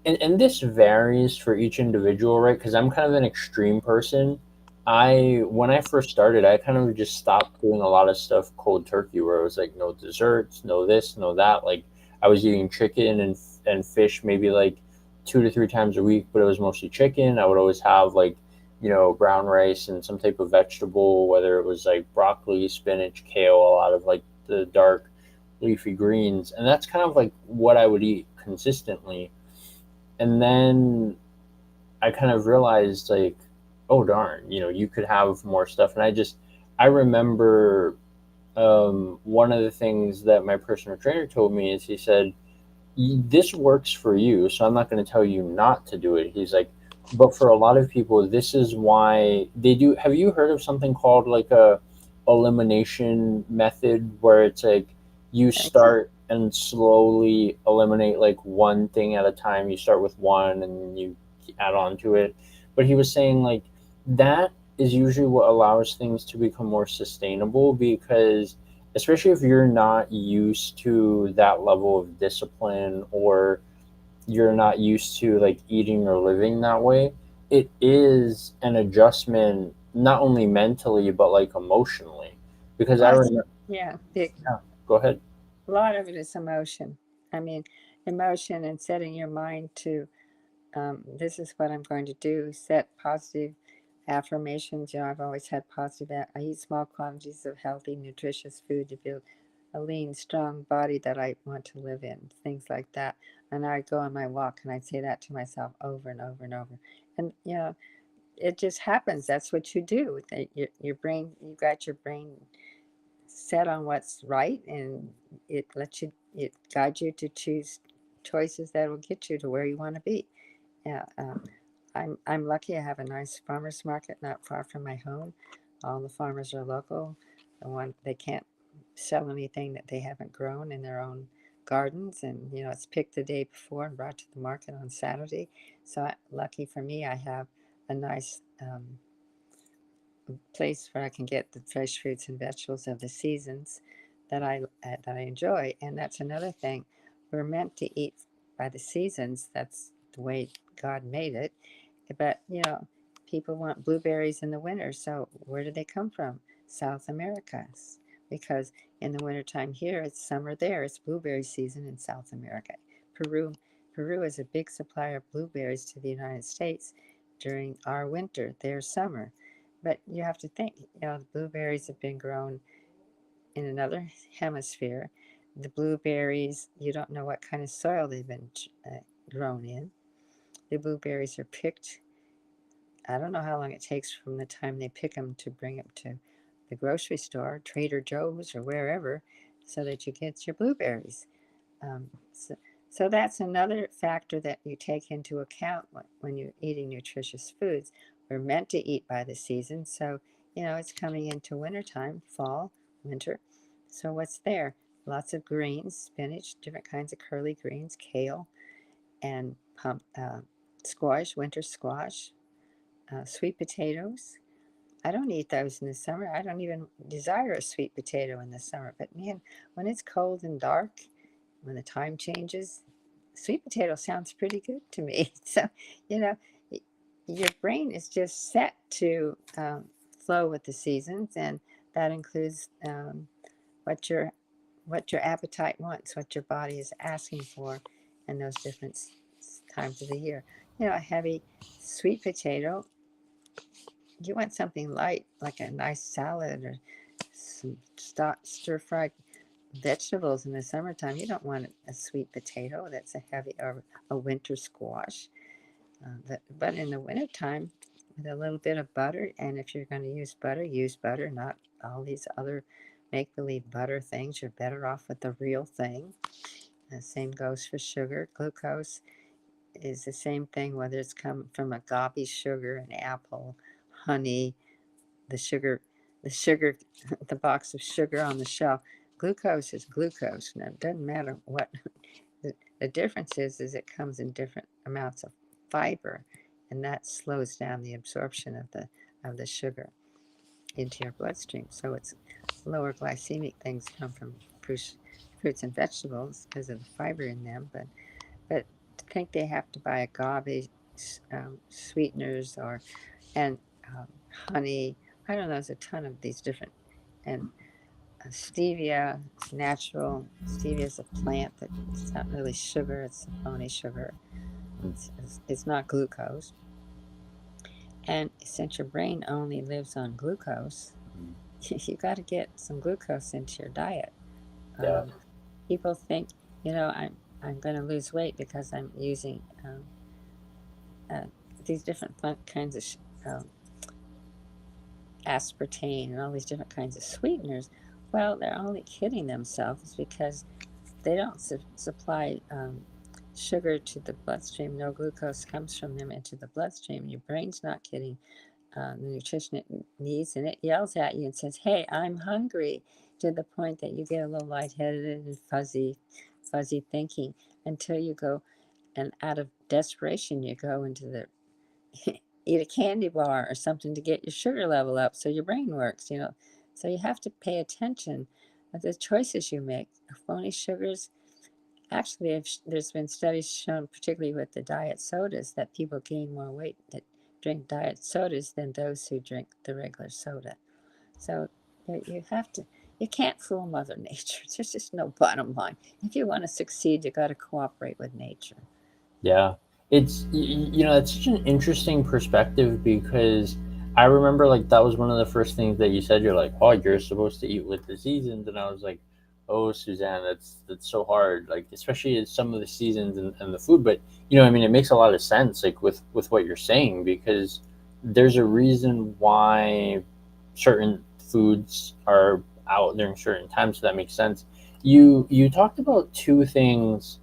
and this varies for each individual, right? Because I'm kind of an extreme person. When I first started, I kind of just stopped doing a lot of stuff cold turkey, where it was like no desserts, no this, no that. Like I was eating chicken and fish maybe like 2 to 3 times a week, but it was mostly chicken. I would always have like brown rice and some type of vegetable, whether it was like broccoli, spinach, kale, a lot of like the dark leafy greens, and that's kind of like what I would eat consistently. And then I kind of realized like, oh darn, you could have more stuff. And I remember one of the things that my personal trainer told me is he said, this works for you, so I'm not going to tell you not to do it. He's like, but for a lot of people, this is why they do. Have you heard of something called like a elimination method, where it's like you Thanks. start and slowly eliminate like one thing at a time. You start with one and you add on to it. But he was saying like that is usually what allows things to become more sustainable, because especially if you're not used to that level of discipline, or you're not used to like eating or living that way, it is an adjustment, not only mentally but like emotionally. Because I Lots, remember, yeah, yeah, go ahead. a lot of it is emotion. I mean, emotion and setting your mind to, this is what I'm going to do. Set positive affirmations. You know, I've always had positive. I eat small quantities of healthy, nutritious food to build a lean, strong body that I want to live in. Things like that. And I go on my walk and I say that to myself over and over and over. And you know, it just happens. That's what you do. Your brain. You got your brain set on what's right, and it guides you to choose choices that will get you to where you want to be. Yeah, I'm lucky. I have a nice farmers market not far from my home. All the farmers are local. The one they can't sell anything that they haven't grown in their own gardens, and you know it's picked the day before and brought to the market on Saturday. So lucky for me, I have a nice place where I can get the fresh fruits and vegetables of the seasons that I enjoy. And that's another thing. We're meant to eat by the seasons. That's the way God made it. But you know, people want blueberries in the winter. So where do they come from? South America. Because in the wintertime here, it's summer there. It's blueberry season in South America. Peru, Peru is a big supplier of blueberries to the United States during our winter, their summer. But you have to think, you know, the blueberries have been grown in another hemisphere. The blueberries, you don't know what kind of soil they've been grown in. The blueberries are picked. I don't know how long it takes from the time they pick them to bring them to the grocery store, Trader Joe's, or wherever, so that you get your blueberries. Um, so, so that's another factor that you take into account when you're eating nutritious foods. We're meant to eat by the season, so you know it's coming into wintertime, fall, winter. So what's there? Lots of greens, spinach, different kinds of curly greens, kale, and squash, winter squash, sweet potatoes. I don't eat those in the summer. I don't even desire a sweet potato in the summer. But man, when it's cold and dark, when the time changes, sweet potato sounds pretty good to me. So, you know, your brain is just set to flow with the seasons, and that includes what your what your appetite wants, what your body is asking for in those different times of the year. You know, a heavy sweet potato, you want something light, like a nice salad or some stir fried vegetables in the summertime. You don't want a sweet potato that's a heavy, or a winter squash. But in the wintertime, with a little bit of butter, and if you're going to use butter, not all these other make believe butter things. You're better off with the real thing. The same goes for sugar. Glucose is the same thing, whether it's come from agave sugar, an apple, honey, the sugar, the sugar, the box of sugar on the shelf. Glucose is glucose. Now, it doesn't matter what. The difference is it comes in different amounts of fiber, and that slows down the absorption of the sugar into your bloodstream. So it's lower glycemic things come from fruits and vegetables because of the fiber in them. But to think they have to buy agave sweeteners or and um, honey. I don't know. There's a ton of these different and stevia. It's natural. Stevia is a plant that it's not really sugar. It's a phony sugar. It's not glucose. And since your brain only lives on glucose, you got to get some glucose into your diet. Yeah. Um, People think, you know, I'm going to lose weight because I'm using uh, these different kinds of aspartame and all these different kinds of sweeteners. Well, they're only kidding themselves because they don't supply sugar to the bloodstream. No glucose comes from them into the bloodstream. Your brain's not getting the nutrition it needs, and it yells at you and says, "Hey, I'm hungry," to the point that you get a little lightheaded and fuzzy thinking until you go, and out of desperation, you go into the eat a candy bar or something to get your sugar level up so your brain works, you know. So you have to pay attention to the choices you make. Phony sugars, actually, there's been studies shown, particularly with the diet sodas, that people gain more weight that drink diet sodas than those who drink the regular soda. So you have to, you can't fool Mother Nature. There's just no bottom line. If you want to succeed, you got to cooperate with nature. Yeah, it's such an interesting perspective because I remember like that was one of the first things that you said. You're like, "Oh, you're supposed to eat with the seasons," and I was like, "Oh, Suzanne, that's so hard. Like, especially in some of the seasons and the food." But I mean, it makes a lot of sense, like with what you're saying, because there's a reason why certain foods are out during certain times. So that makes sense. You talked about two things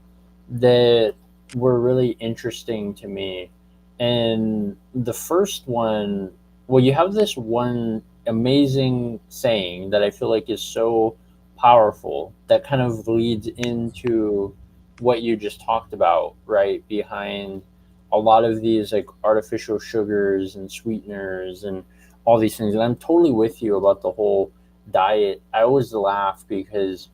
that were really interesting to me. And the first one, well, you have this one amazing saying that I feel like is so powerful that kind of leads into what you just talked about, right? Behind a lot of these like artificial sugars and sweeteners and all these things. And I'm totally with you about the whole diet. I always laugh because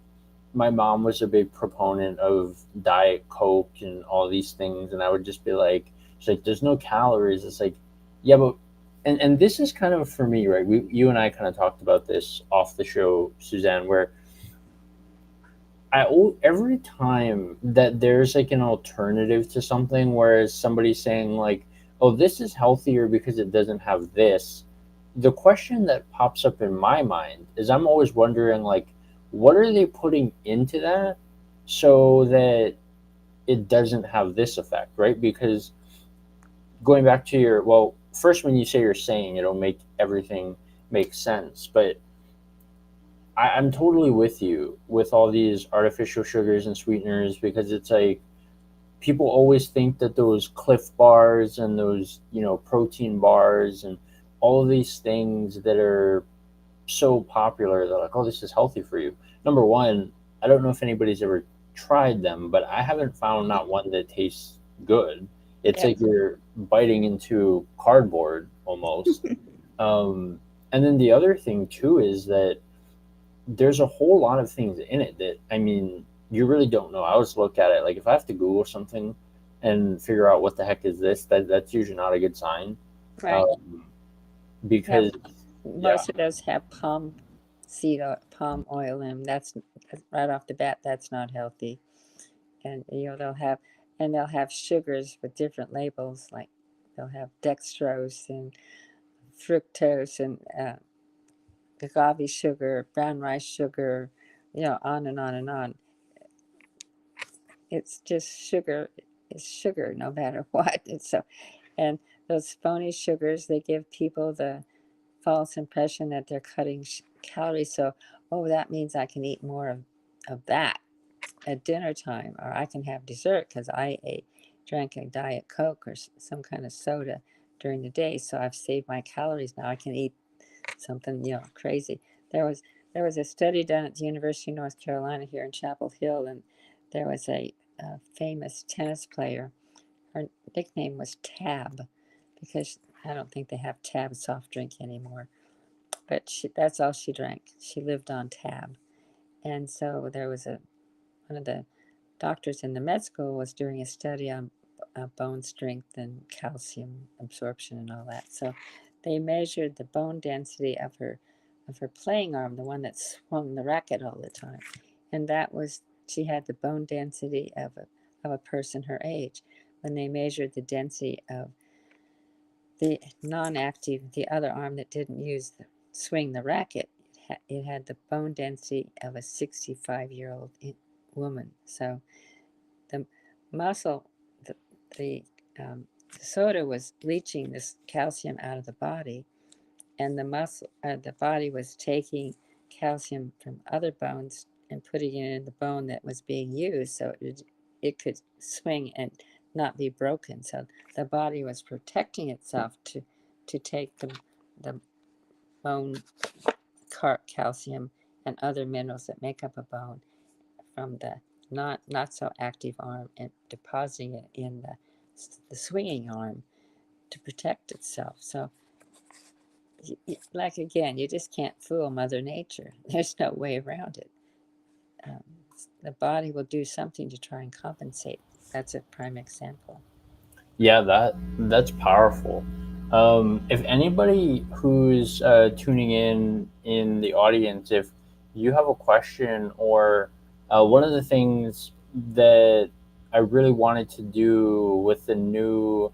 my mom was a big proponent of diet coke and all these things, and I would just be like, she's like, there's no calories. It's like, yeah, but and this is kind of for me, right? You and I kind of talked about this off the show, Suzanne, where every time that there's like an alternative to something, whereas somebody's saying like, oh, this is healthier because it doesn't have this, the question that pops up in my mind is I'm always wondering like, what are they putting into that so that it doesn't have this effect, right? Because going back to your, well, first when you say you're saying, it'll make everything make sense, but I'm totally with you with all these artificial sugars and sweeteners because it's like people always think that those Cliff bars and those, protein bars and all of these things that are so popular, they're like, oh, this is healthy for you. Number one, I don't know if anybody's ever tried them, but I haven't found not one that tastes good. It's Yep. like you're biting into cardboard almost. And then the other thing too is that there's a whole lot of things in it that I mean you really don't know. I always look at it like if I have to Google something and figure out what the heck is this, that's usually not a good sign, Right. um, Yep. because yeah, Most of those have palm oil in them. That's right off the bat. That's not healthy. And they'll have sugars with different labels, like they'll have dextrose and fructose and agave sugar, brown rice sugar, on and on and on. It's just sugar. It's sugar no matter what. And those phony sugars, they give people the false impression that they're cutting calories. So, oh, that means I can eat more of that at dinner time, or I can have dessert because drank a diet coke or some kind of soda during the day. So I've saved my calories. Now I can eat something crazy. There was there was a study done at the University of North Carolina here in Chapel Hill, and there was a famous tennis player. Her nickname was Tab because I don't think they have Tab soft drink anymore. But that's all she drank. She lived on Tab. And so there was one of the doctors in the med school was doing a study on bone strength and calcium absorption and all that. So they measured the bone density of her playing arm, the one that swung the racket all the time, and that was she had the bone density of a person her age. When they measured the density of the non-active, the other arm that didn't swing the racket, it had the bone density of a 65-year-old woman. So the muscle, the, the, the soda was leaching this calcium out of the body, and the body was taking calcium from other bones and putting it in the bone that was being used, so it could swing and not be broken. So the body was protecting itself to take the bone calcium and other minerals that make up a bone from the not so active arm and depositing it in the swinging arm to protect itself. So, like again, you just can't fool Mother Nature. There's no way around it. Um, the body will do something to try and compensate. That's a prime example. Yeah, that's powerful. If anybody who's tuning in the audience, if you have a question or one of the things that I really wanted to do with the new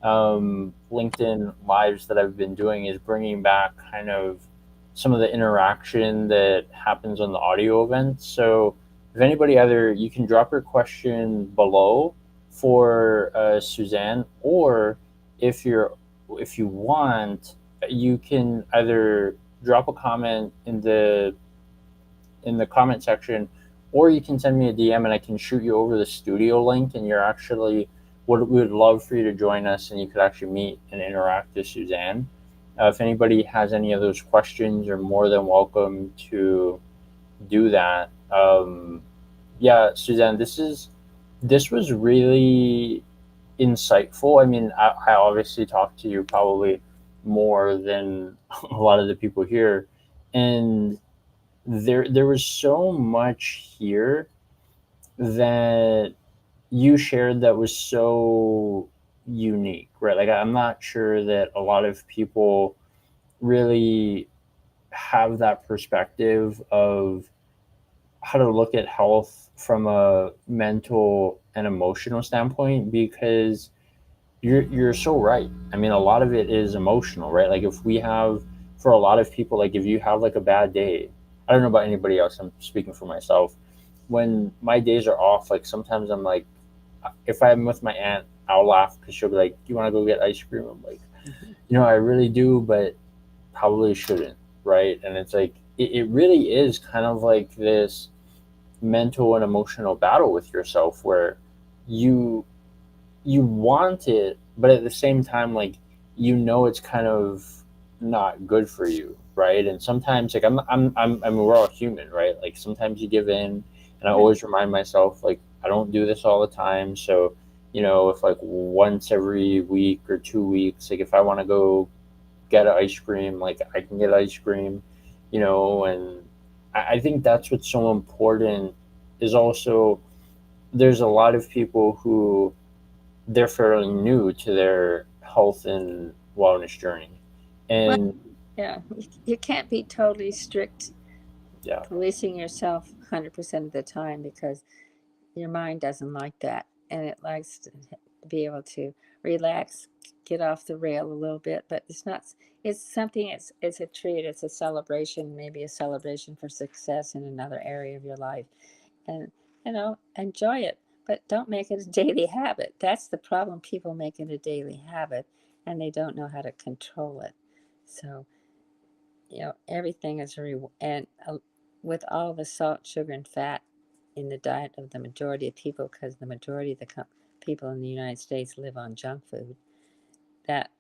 LinkedIn lives that I've been doing is bringing back kind of some of the interaction that happens on the audio events. So if anybody, either you can drop your question below for Suzanne, or if you're if you want, you can either drop a comment in the comment section, or you can send me a DM and I can shoot you over the studio link, and you're actually we would love for you to join us, and you could actually meet and interact with Suzanne. If anybody has any of those questions, you're more than welcome to do that. Yeah, Suzanne, this was really insightful. I mean, I obviously talked to you probably more than a lot of the people here, and there was so much here that you shared that was so unique, right? Like I'm not sure that a lot of people really have that perspective of how to look at health from a mental and emotional standpoint, because you're so right. I mean, a lot of it is emotional, right? Like if we have, for a lot of people, like if you have like a bad day, I don't know about anybody else, I'm speaking for myself. When my days are off, like sometimes I'm like, if I'm with my aunt, I'll laugh because she'll be like, "Do you want to go get ice cream?" I'm like, Mm-hmm. I really do, but probably shouldn't, right? And it's like it really is kind of like this mental and emotional battle with yourself where you you want it, but at the same time, like it's kind of not good for you, right? And sometimes, like I mean, we're all human, right? Like sometimes you give in, and I Right. always remind myself, like I don't do this all the time. So, if like once every week or 2 weeks, like if I want to go get an ice cream, like I can get ice cream, and I think that's what's so important. Is also there's a lot of people who they're fairly new to their health and wellness journey. Well, And yeah, you can't be totally strict yeah, policing yourself 100% of the time because your mind doesn't like that, and it likes to be able to relax, get off the rail a little bit. But it's not. It's something. It's a treat. It's a celebration. Maybe a celebration for success in another area of your life, and enjoy it. But don't make it a daily habit. That's the problem. People make it a daily habit, and they don't know how to control it. So everything is and with all the salt, sugar, and fat in the diet of the majority of people, because the majority of the people in the United States live on junk food, that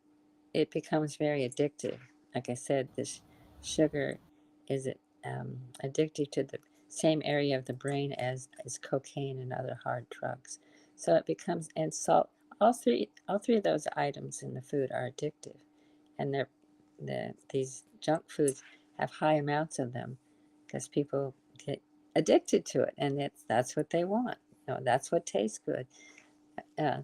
it becomes very addictive. Like I said, this sugar is addicted to the same area of the brain as cocaine and other hard drugs. So it becomes, and salt. All three of those items in the food are addictive, and these junk foods have high amounts of them because people get addicted to it, and that's what they want. That's what tastes good. Uh,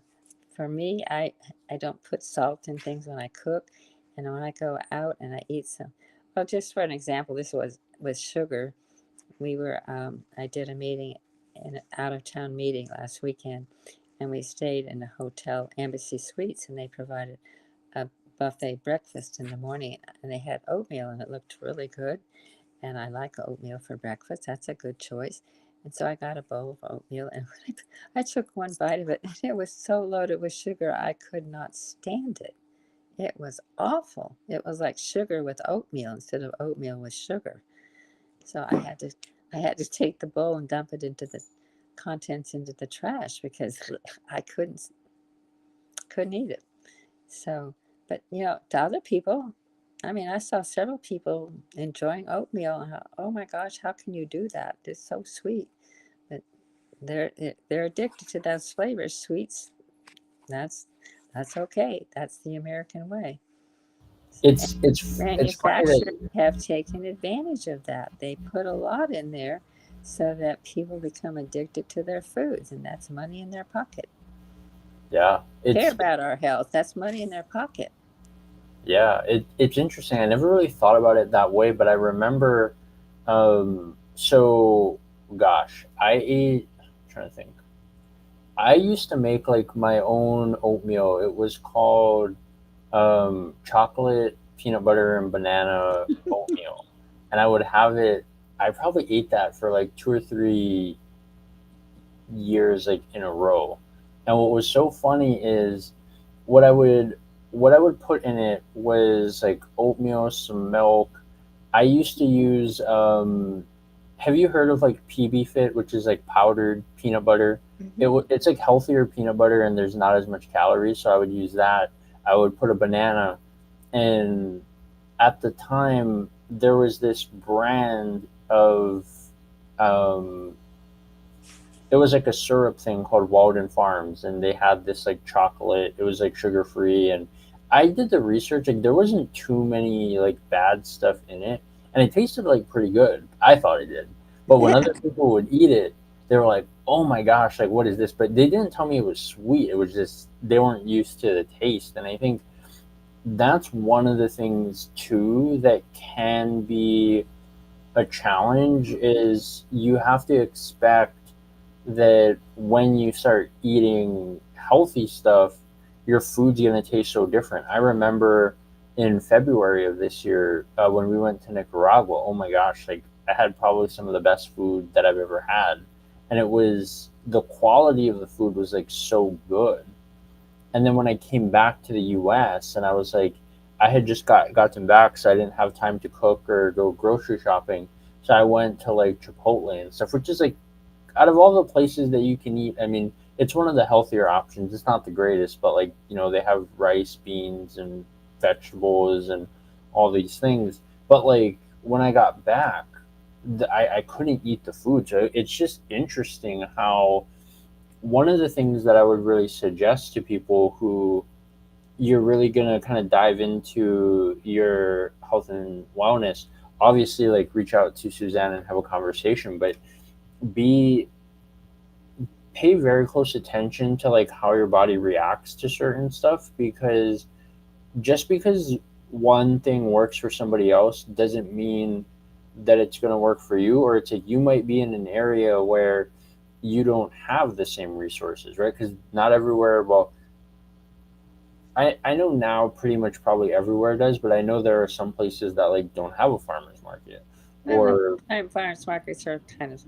for me, I don't put salt in things when I cook, and when I go out and I eat some. Well, just for an example, this was with sugar. I did a meeting, an out of town meeting last weekend, and we stayed in a hotel, Embassy Suites, and they provided a buffet breakfast in the morning, and they had oatmeal, and it looked really good. And I like oatmeal for breakfast. That's a good choice. And so I got a bowl of oatmeal, and I took one bite of it, and it was so loaded with sugar, I could not stand it. It was awful. It was like sugar with oatmeal instead of oatmeal with sugar. So I had to take the bowl and dump it into the contents into the trash because I couldn't eat it. So, but to other people, I mean, I saw several people enjoying oatmeal. And oh my gosh, how can you do that? It's so sweet. But they're addicted to those flavors. Sweets. That's that's okay. That's the American way. And It's funny manufacturers that have taken advantage of that. They put a lot in there so that people become addicted to their foods, and that's money in their pocket. yeah, Care it's about our health. That's money in their pocket. yeah, it's interesting. I never really thought about it that way, but I remember, so gosh, I ate. I'm trying to think. I used to make like my own oatmeal. It was called chocolate, peanut butter, and banana oatmeal, and I would have it. I probably ate that for like 2 or 3 years, like in a row. And what was so funny is what I would what I would put in it was like oatmeal, some milk. I used to use. Have you heard of like PB Fit, which is like powdered peanut butter? Hmm. It's like healthier peanut butter, and there's not as much calories. So I would use that. I would put a banana, and at the time there was this brand of um, it was like a syrup thing called Walden Farms, and they had this like chocolate. It was like sugar free, and I did the research. Like there wasn't too many like bad stuff in it, and it tasted like pretty good. I thought it did, but when other people would eat it, they were like, "Oh my gosh, like what is this?" But they didn't tell me it was sweet. It was just they weren't used to the taste, and I think that's one of the things too that can be a challenge is you have to expect that when you start eating healthy stuff, your food's going to taste so different. I remember in February of this year when we went to Nicaragua, oh my gosh, like I had probably some of the best food that I've ever had. And it was the quality of the food was like so good. And then when I came back to the US and I was like, I had just gotten back, so I didn't have time to cook or go grocery shopping. So I went to like Chipotle and stuff, which is like out of all the places that you can eat, I mean, it's one of the healthier options. It's not the greatest, but like, they have rice, beans, and vegetables and all these things. But like when I got back, I couldn't eat the food. So it's just interesting how one of the things that I would really suggest to people who you're really gonna kind of dive into your health and wellness, obviously like reach out to Suzanne and have a conversation, but be pay very close attention to like how your body reacts to certain stuff because just because one thing works for somebody else doesn't mean that it's going to work for you, or it's like you might be in an area where you don't have the same resources, right? Because not everywhere, well, I know now pretty much probably everywhere does, but I know there are some places that like don't have a farmer's market Well, or farmers markets are kind of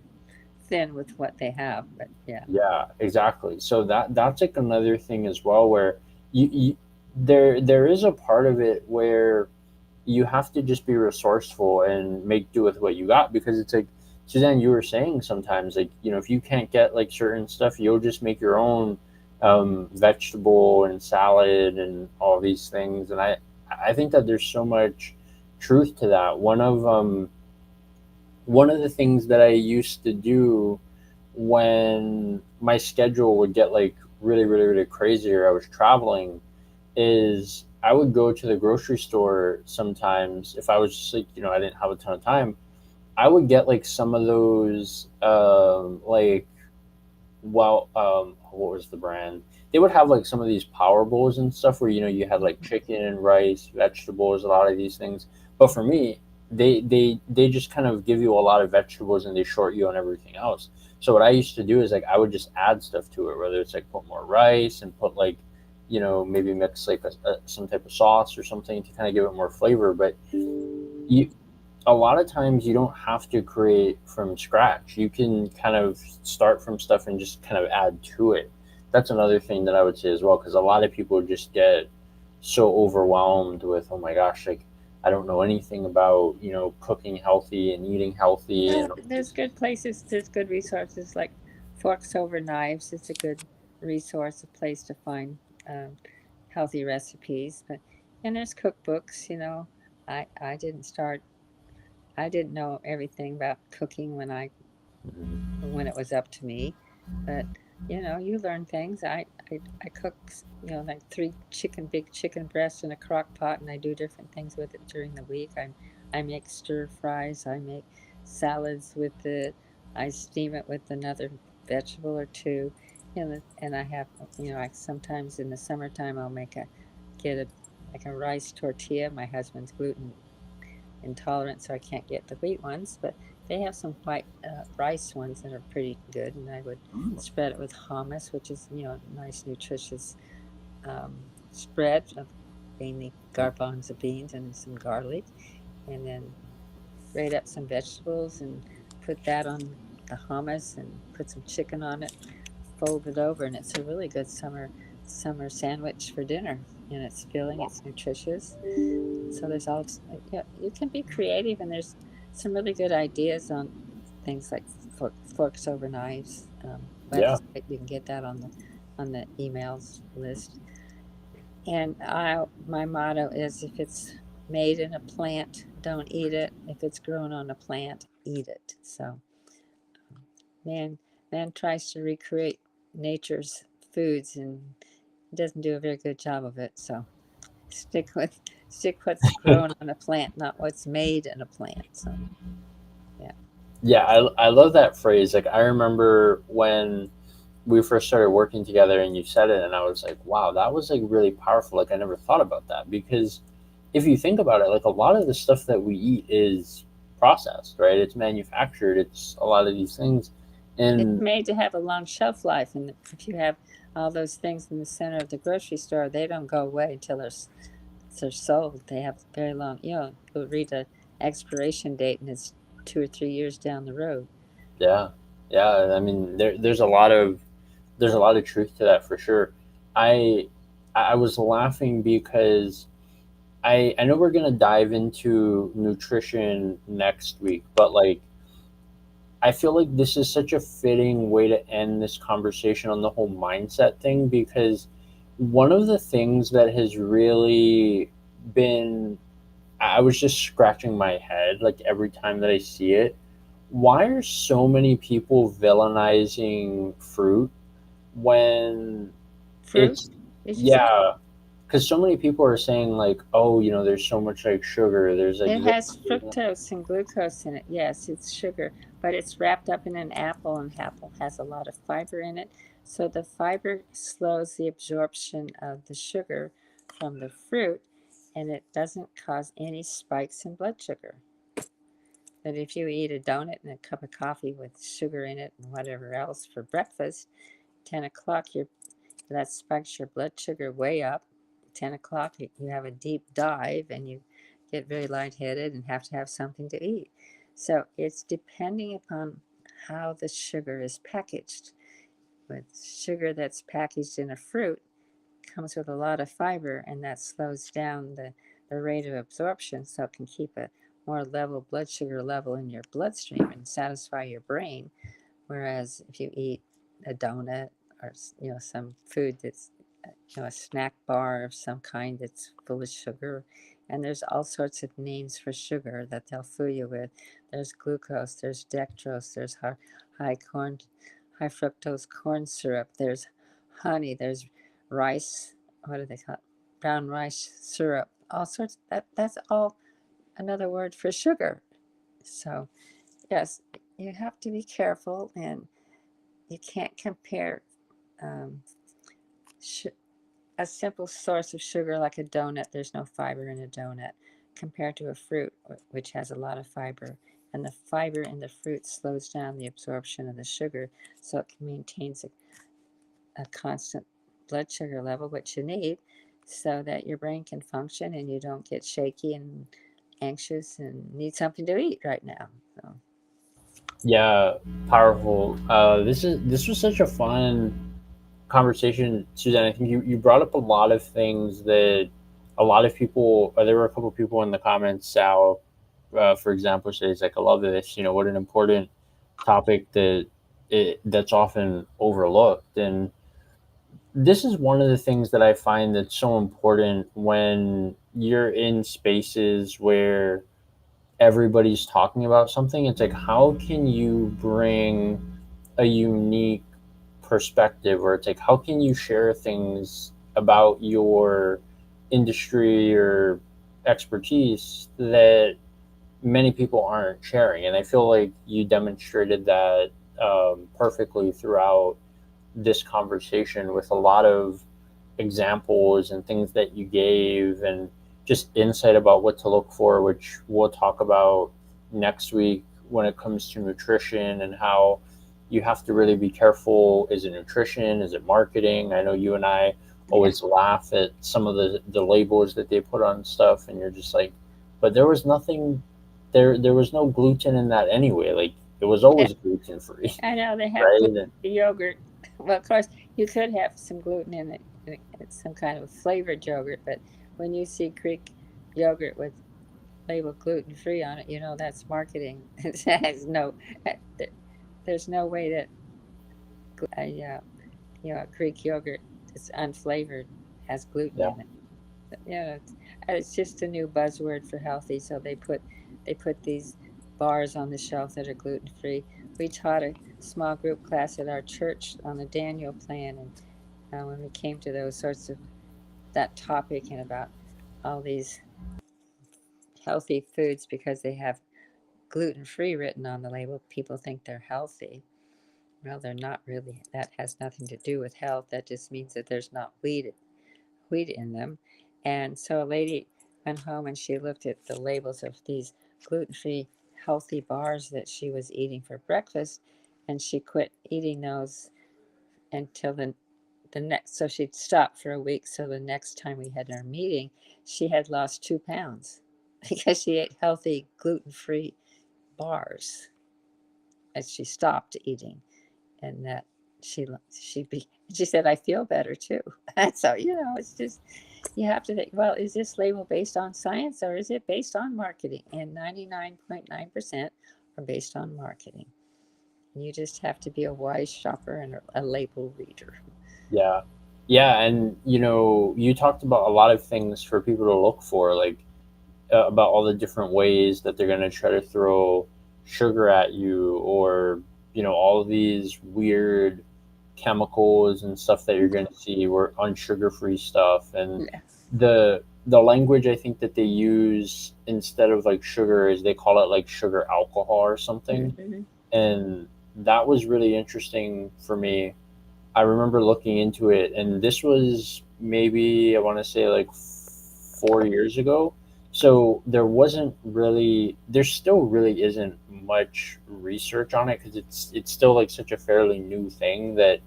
thin with what they have, but yeah. yeah, exactly. So that's like another thing as well where you there is a part of it where you have to just be resourceful and make do with what you got because it's like Suzanne, you were saying sometimes like if you can't get like certain stuff, you'll just make your own vegetable and salad and all these things, and I think that there's so much truth to that. One of the things that I used to do when my schedule would get like really, really, really crazy or I was traveling is I would go to the grocery store sometimes if I was just like, I didn't have a ton of time. I would get like some of those, like, well, what was the brand? They would have like some of these power bowls and stuff where you had like chicken, rice, vegetables, a lot of these things. But for me, they just kind of give you a lot of vegetables and they short you on everything else. So what I used to do is like I would just add stuff to it, whether it's like put more rice and put like maybe mix like some type of sauce or something to kind of give it more flavor. But you a lot of times you don't have to create from scratch. You can kind of start from stuff and just kind of add to it. That's another thing that I would say as well, because a lot of people just get so overwhelmed with, oh my gosh, like I don't know anything about, cooking healthy and eating healthy Well, and there's good places, there's good resources like Forks Over Knives. It's a good resource, a place to find um, healthy recipes. But and there's cookbooks. I didn't start. I didn't know everything about cooking when it was up to me, but you learn things. I cook, like big chicken breasts in a crock pot, and I do different things with it during the week. I make stir fries. I make salads with it. I steam it with another vegetable or two. And I have, I sometimes in the summertime I'll get a like a rice tortilla. My husband's gluten intolerant, so I can't get the wheat ones, but they have some white rice ones that are pretty good. And I would spread it with hummus, which is, nice, nutritious spread of mainly garbanzo beans and some garlic. And then grate up some vegetables and put that on the hummus and put some chicken on it, fold it over, and it's a really good summer sandwich for dinner. And it's filling, it's nutritious. So there's all, you can be creative, and there's some really good ideas on things like forks over knives yeah. website. You can get that on the emails list. And my motto is, if it's made in a plant, don't eat it. If it's grown on a plant, eat it. So man man tries to recreate nature's foods and doesn't do a very good job of it. So stick with stick what's grown on a plant, not what's made in a plant. So yeah. Yeah, I love that phrase. Like, I remember when we first started working together and you said it, and I was like, wow, that was like really powerful. Like, I never thought about that, because if you think about it, like, a lot of the stuff that we eat is processed, right? It's manufactured, it's a lot of these things. It's And made to have a long shelf life, and if you have all those things in the center of the grocery store, they don't go away until they're sold. They have very long. You'll read the expiration date, and it's 2 or 3 years down the road. yeah, yeah, I mean, there's a lot of truth to that for sure. I i was laughing because I know we're gonna dive into nutrition next week, but like, I feel like this is such a fitting way to end this conversation on the whole mindset thing, because one of the things that has really been, I was just scratching my head like every time that I see it. Why are so many people villainizing fruit when Fruit? it's, Did you say? yeah, because so many people are saying like, oh, there's so much like sugar, there's like It this, has fructose and glucose in it. Yes, it's sugar, but it's wrapped up in an apple, and apple has a lot of fiber in it. So the fiber slows the absorption of the sugar from the fruit, and it doesn't cause any spikes in blood sugar. But if you eat a donut and a cup of coffee with sugar in it and whatever else for breakfast, 10 o'clock, that spikes your blood sugar way up. 10 o'clock, you have a deep dive and you get very lightheaded and have to have something to eat. So it's depending upon how the sugar is packaged. With sugar that's packaged in a fruit, comes with a lot of fiber, and that slows down the rate of absorption, so it can keep a more level blood sugar level in your bloodstream and satisfy your brain. Whereas if you eat a donut or some food that's a snack bar of some kind that's full of sugar, and there's all sorts of names for sugar that they'll fool you with. There's glucose, there's dextrose, there's high corn, high fructose corn syrup, there's honey, there's rice. What do they call it? Brown rice syrup. All sorts. That's all another word for sugar. So yes, you have to be careful, and you can't compare um, sh- a simple source of sugar like a donut. There's no fiber in a donut compared to a fruit, which has a lot of fiber. And the fiber in the fruit slows down the absorption of the sugar, so it maintains a constant blood sugar level, which you need so that your brain can function and you don't get shaky and anxious and need something to eat right now. So yeah, powerful. This was such a fun conversation, Suzanne. I think you brought up a lot of things that a lot of people, there were a couple people in the comments, Sal, for example, says like, I love this, what an important topic that's often overlooked. And this is one of the things that I find that's so important when you're in spaces where everybody's talking about something. It's like, how can you bring a unique perspective, or it's like, how can you share things about your industry or expertise that many people aren't sharing? And I feel like you demonstrated that perfectly throughout this conversation with a lot of examples and things that you gave, and just insight about what to look for, which we'll talk about next week when it comes to nutrition and how you have to really be careful. Is it nutrition? Is it marketing? I know you and I Yeah. always laugh at some of the labels that they put on stuff, and you're just like, but there was nothing there was no gluten in that anyway. Like, it was Yeah. always gluten free, I know they have right? gluten And free yogurt. Well, of course, you could have some gluten in it. It's some kind of flavored yogurt, but when you see Greek yogurt with labeled gluten free on it, you know that's marketing. It has no, there's no way that Greek yogurt that's unflavored has gluten yeah, in it. Yeah, it's just a new buzzword for healthy. So they put these bars on the shelf that are gluten free. We taught a small group class at our church on the Daniel plan, and when we came to those sorts of that topic and about all these healthy foods because they have gluten free written on the label, people think they're healthy. Well, they're not really. That has nothing to do with health. That just means that there's not wheat in them. And so a lady went home and she looked at the labels of these gluten free healthy bars that she was eating for breakfast, and she quit eating those until the next. So she'd stopped for a week. So the next time we had our meeting, she had lost 2 pounds because she ate healthy gluten free bars as she stopped eating, and that she she said, I feel better too. So it's just, you have to think, well, is this label based on science or is it based on marketing? And 99.9% are based on marketing. And you just have to be a wise shopper and a label reader. yeah, yeah. And you talked about a lot of things for people to look for, like, about all the different ways that they're going to try to throw sugar at you, or all of these weird chemicals and stuff that you're going to see were on sugar free stuff. And Yeah. the language I think that they use instead of like sugar is they call it like sugar alcohol or something. Mm-hmm. And that was really interesting for me. I remember looking into it, and this was maybe, I want to say, like 4 years ago. So there still really isn't much research on it, because it's still like such a fairly new thing that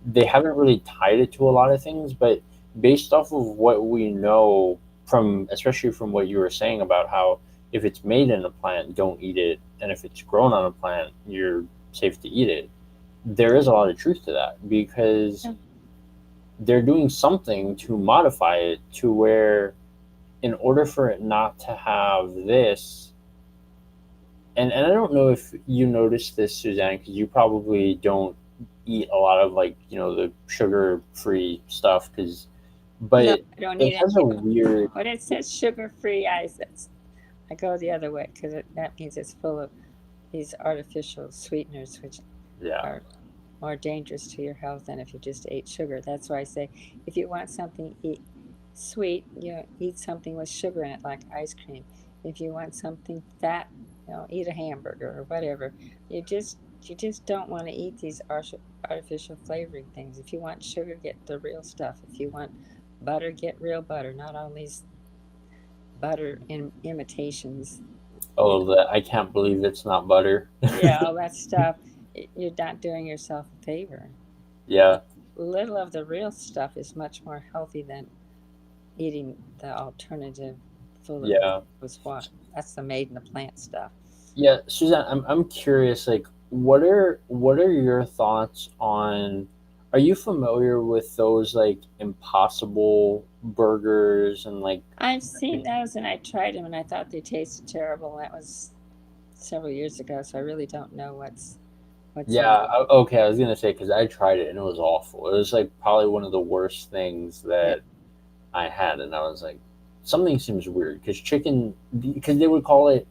they haven't really tied it to a lot of things. But based off of what we know, from especially from what you were saying about how if it's made in a plant, don't eat it, and if it's grown on a plant, you're safe to eat it. There is a lot of truth to that, because Yeah. they're doing something to modify it to where, in order for it not to have this, and I don't know if you noticed this, Suzanne, because you probably don't eat a lot of, like, the sugar free stuff, but No, I don't it eat has a any. weird. When it says sugar free, I go the other way because that means it's full of these artificial sweeteners, which Yeah. are more dangerous to your health than if you just ate sugar. That's why I say, if you want something sweet, eat something with sugar in it, like ice cream. If you want something fat, eat a hamburger or whatever. You just don't want to eat these artificial flavoring things. If you want sugar, get the real stuff. If you want butter, get real butter, not all these butter imitations. You Oh, I can't believe it's not butter. Yeah, all that stuff. You're not doing yourself a favor. Yeah. Little of the real stuff is much more healthy than eating the alternative full of Yeah. was what. That's the made in the plant stuff. Yeah, Suzanne, I'm curious, like, what are your thoughts on Are you familiar with those like impossible burgers and like I've seen those and I tried them and I thought they tasted terrible. That was several years ago, so I really don't know what's in yeah, them. okay, I was gonna say because I tried it and it was awful. It was like probably one of the worst things Yeah, that I had, and I was like, something seems weird because chicken, because they would call it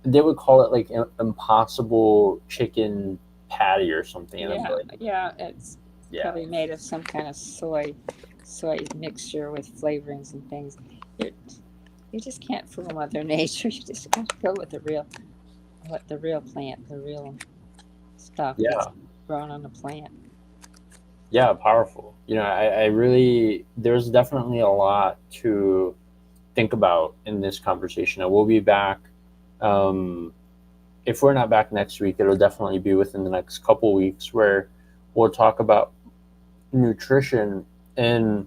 like impossible chicken patty or something, and I'm yeah, like, yeah. It's yeah, probably made of some kind of soy mixture with flavorings and things. You you just can't fool Mother Nature. You just got to go with the real plant, the real stuff that's yeah, grown on the plant. yeah, powerful. I really there's definitely a lot to think about in this conversation. I will be back. Um, if we're not back next week, it'll definitely be within the next couple weeks where we'll talk about nutrition, and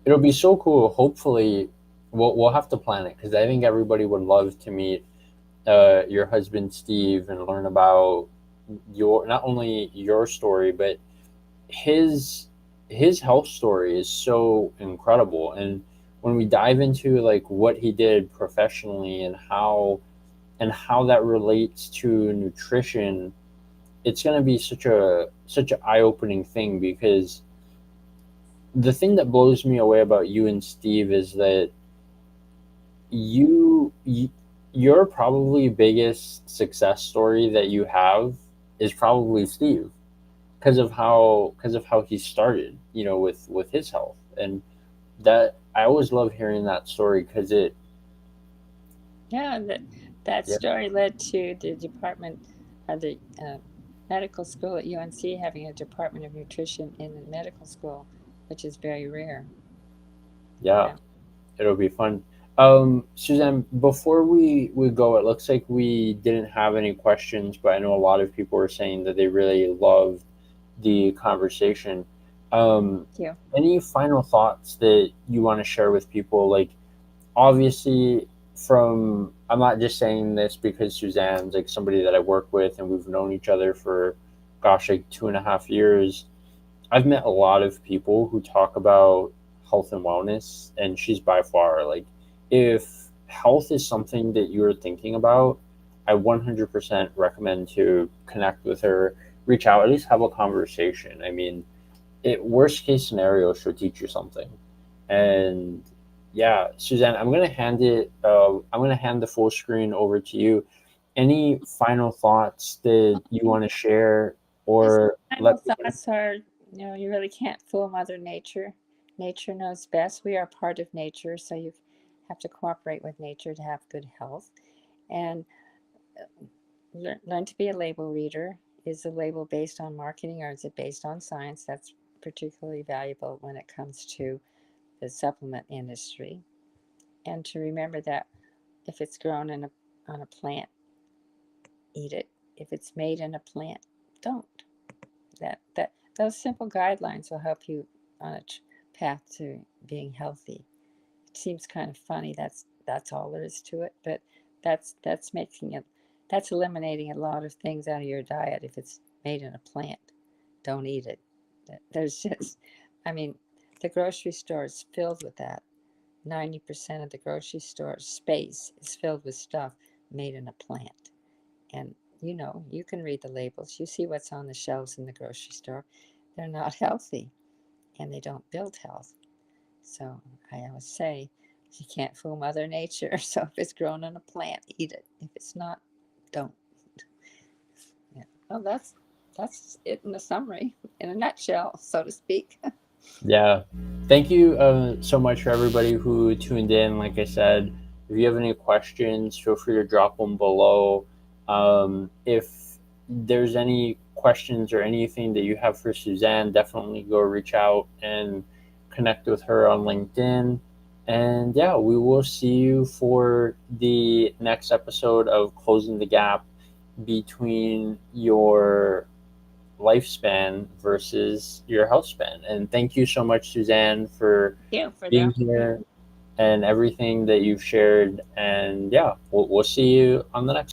it'll be so cool. Hopefully, we'll have to plan it because I think everybody would love to meet your husband Steve and learn about your not only your story but his his health story is so incredible. And when we dive into like what he did professionally and how that relates to nutrition, it's going to be such an eye-opening thing because the thing that blows me away about you and Steve is that you, you your probably biggest success story that you have is probably Steve because of how he started, with his health. And that I always love hearing that story because it Yeah, that yeah, story led to the department of the medical school at UNC having a department of nutrition in the medical school, which is very rare. yeah, Yeah. it'll be fun. Suzanne, before we go, it looks like we didn't have any questions, but I know a lot of people were saying that they really loved the conversation. Thank you. Any final thoughts that you want to share with people? Like, obviously, from I'm not just saying this because Suzanne's like somebody that I work with and we've known each other for, gosh, like 2.5 years. I've met a lot of people who talk about health and wellness, and she's by far like, if health is something that you're thinking about, I 100% recommend to connect with her, reach out, at least have a conversation. I mean, worst case scenario, she'll teach you something. And yeah, Suzanne, I'm gonna hand the full screen over to you. Any final thoughts that you want to share Just or final let people? thoughts are, you really can't fool Mother Nature. Nature knows best. We are part of nature, so you have to cooperate with nature to have good health. And learn to be a label reader. Is the label based on marketing or is it based on science? That's particularly valuable when it comes to the supplement industry. And to remember that if it's grown on a plant, eat it. If it's made in a plant, don't. That those simple guidelines will help you on a path to being healthy. It seems kind of funny. That's all there is to it, but that's making it that's eliminating a lot of things out of your diet if it's made in a plant. Don't eat it. There's just, I mean, the grocery store is filled with that. 90% of the grocery store space is filled with stuff made in a plant. And you can read the labels. You see what's on the shelves in the grocery store. They're not healthy and they don't build health. So I always say you can't fool Mother Nature. So if it's grown on a plant, eat it. If it's not, don't. Yeah. Well, that's it in a summary, in a nutshell, so to speak. Yeah. Thank you so much for everybody who tuned in. Like I said, if you have any questions, feel free to drop them below. If there's any questions or anything that you have for Suzanne, definitely go reach out and connect with her on LinkedIn. And yeah, we will see you for the next episode of Closing the Gap between your lifespan versus your health span. And thank you so much, Suzanne, for Thank you for the being here opportunity. and everything that you've shared. And yeah, we'll see you on the next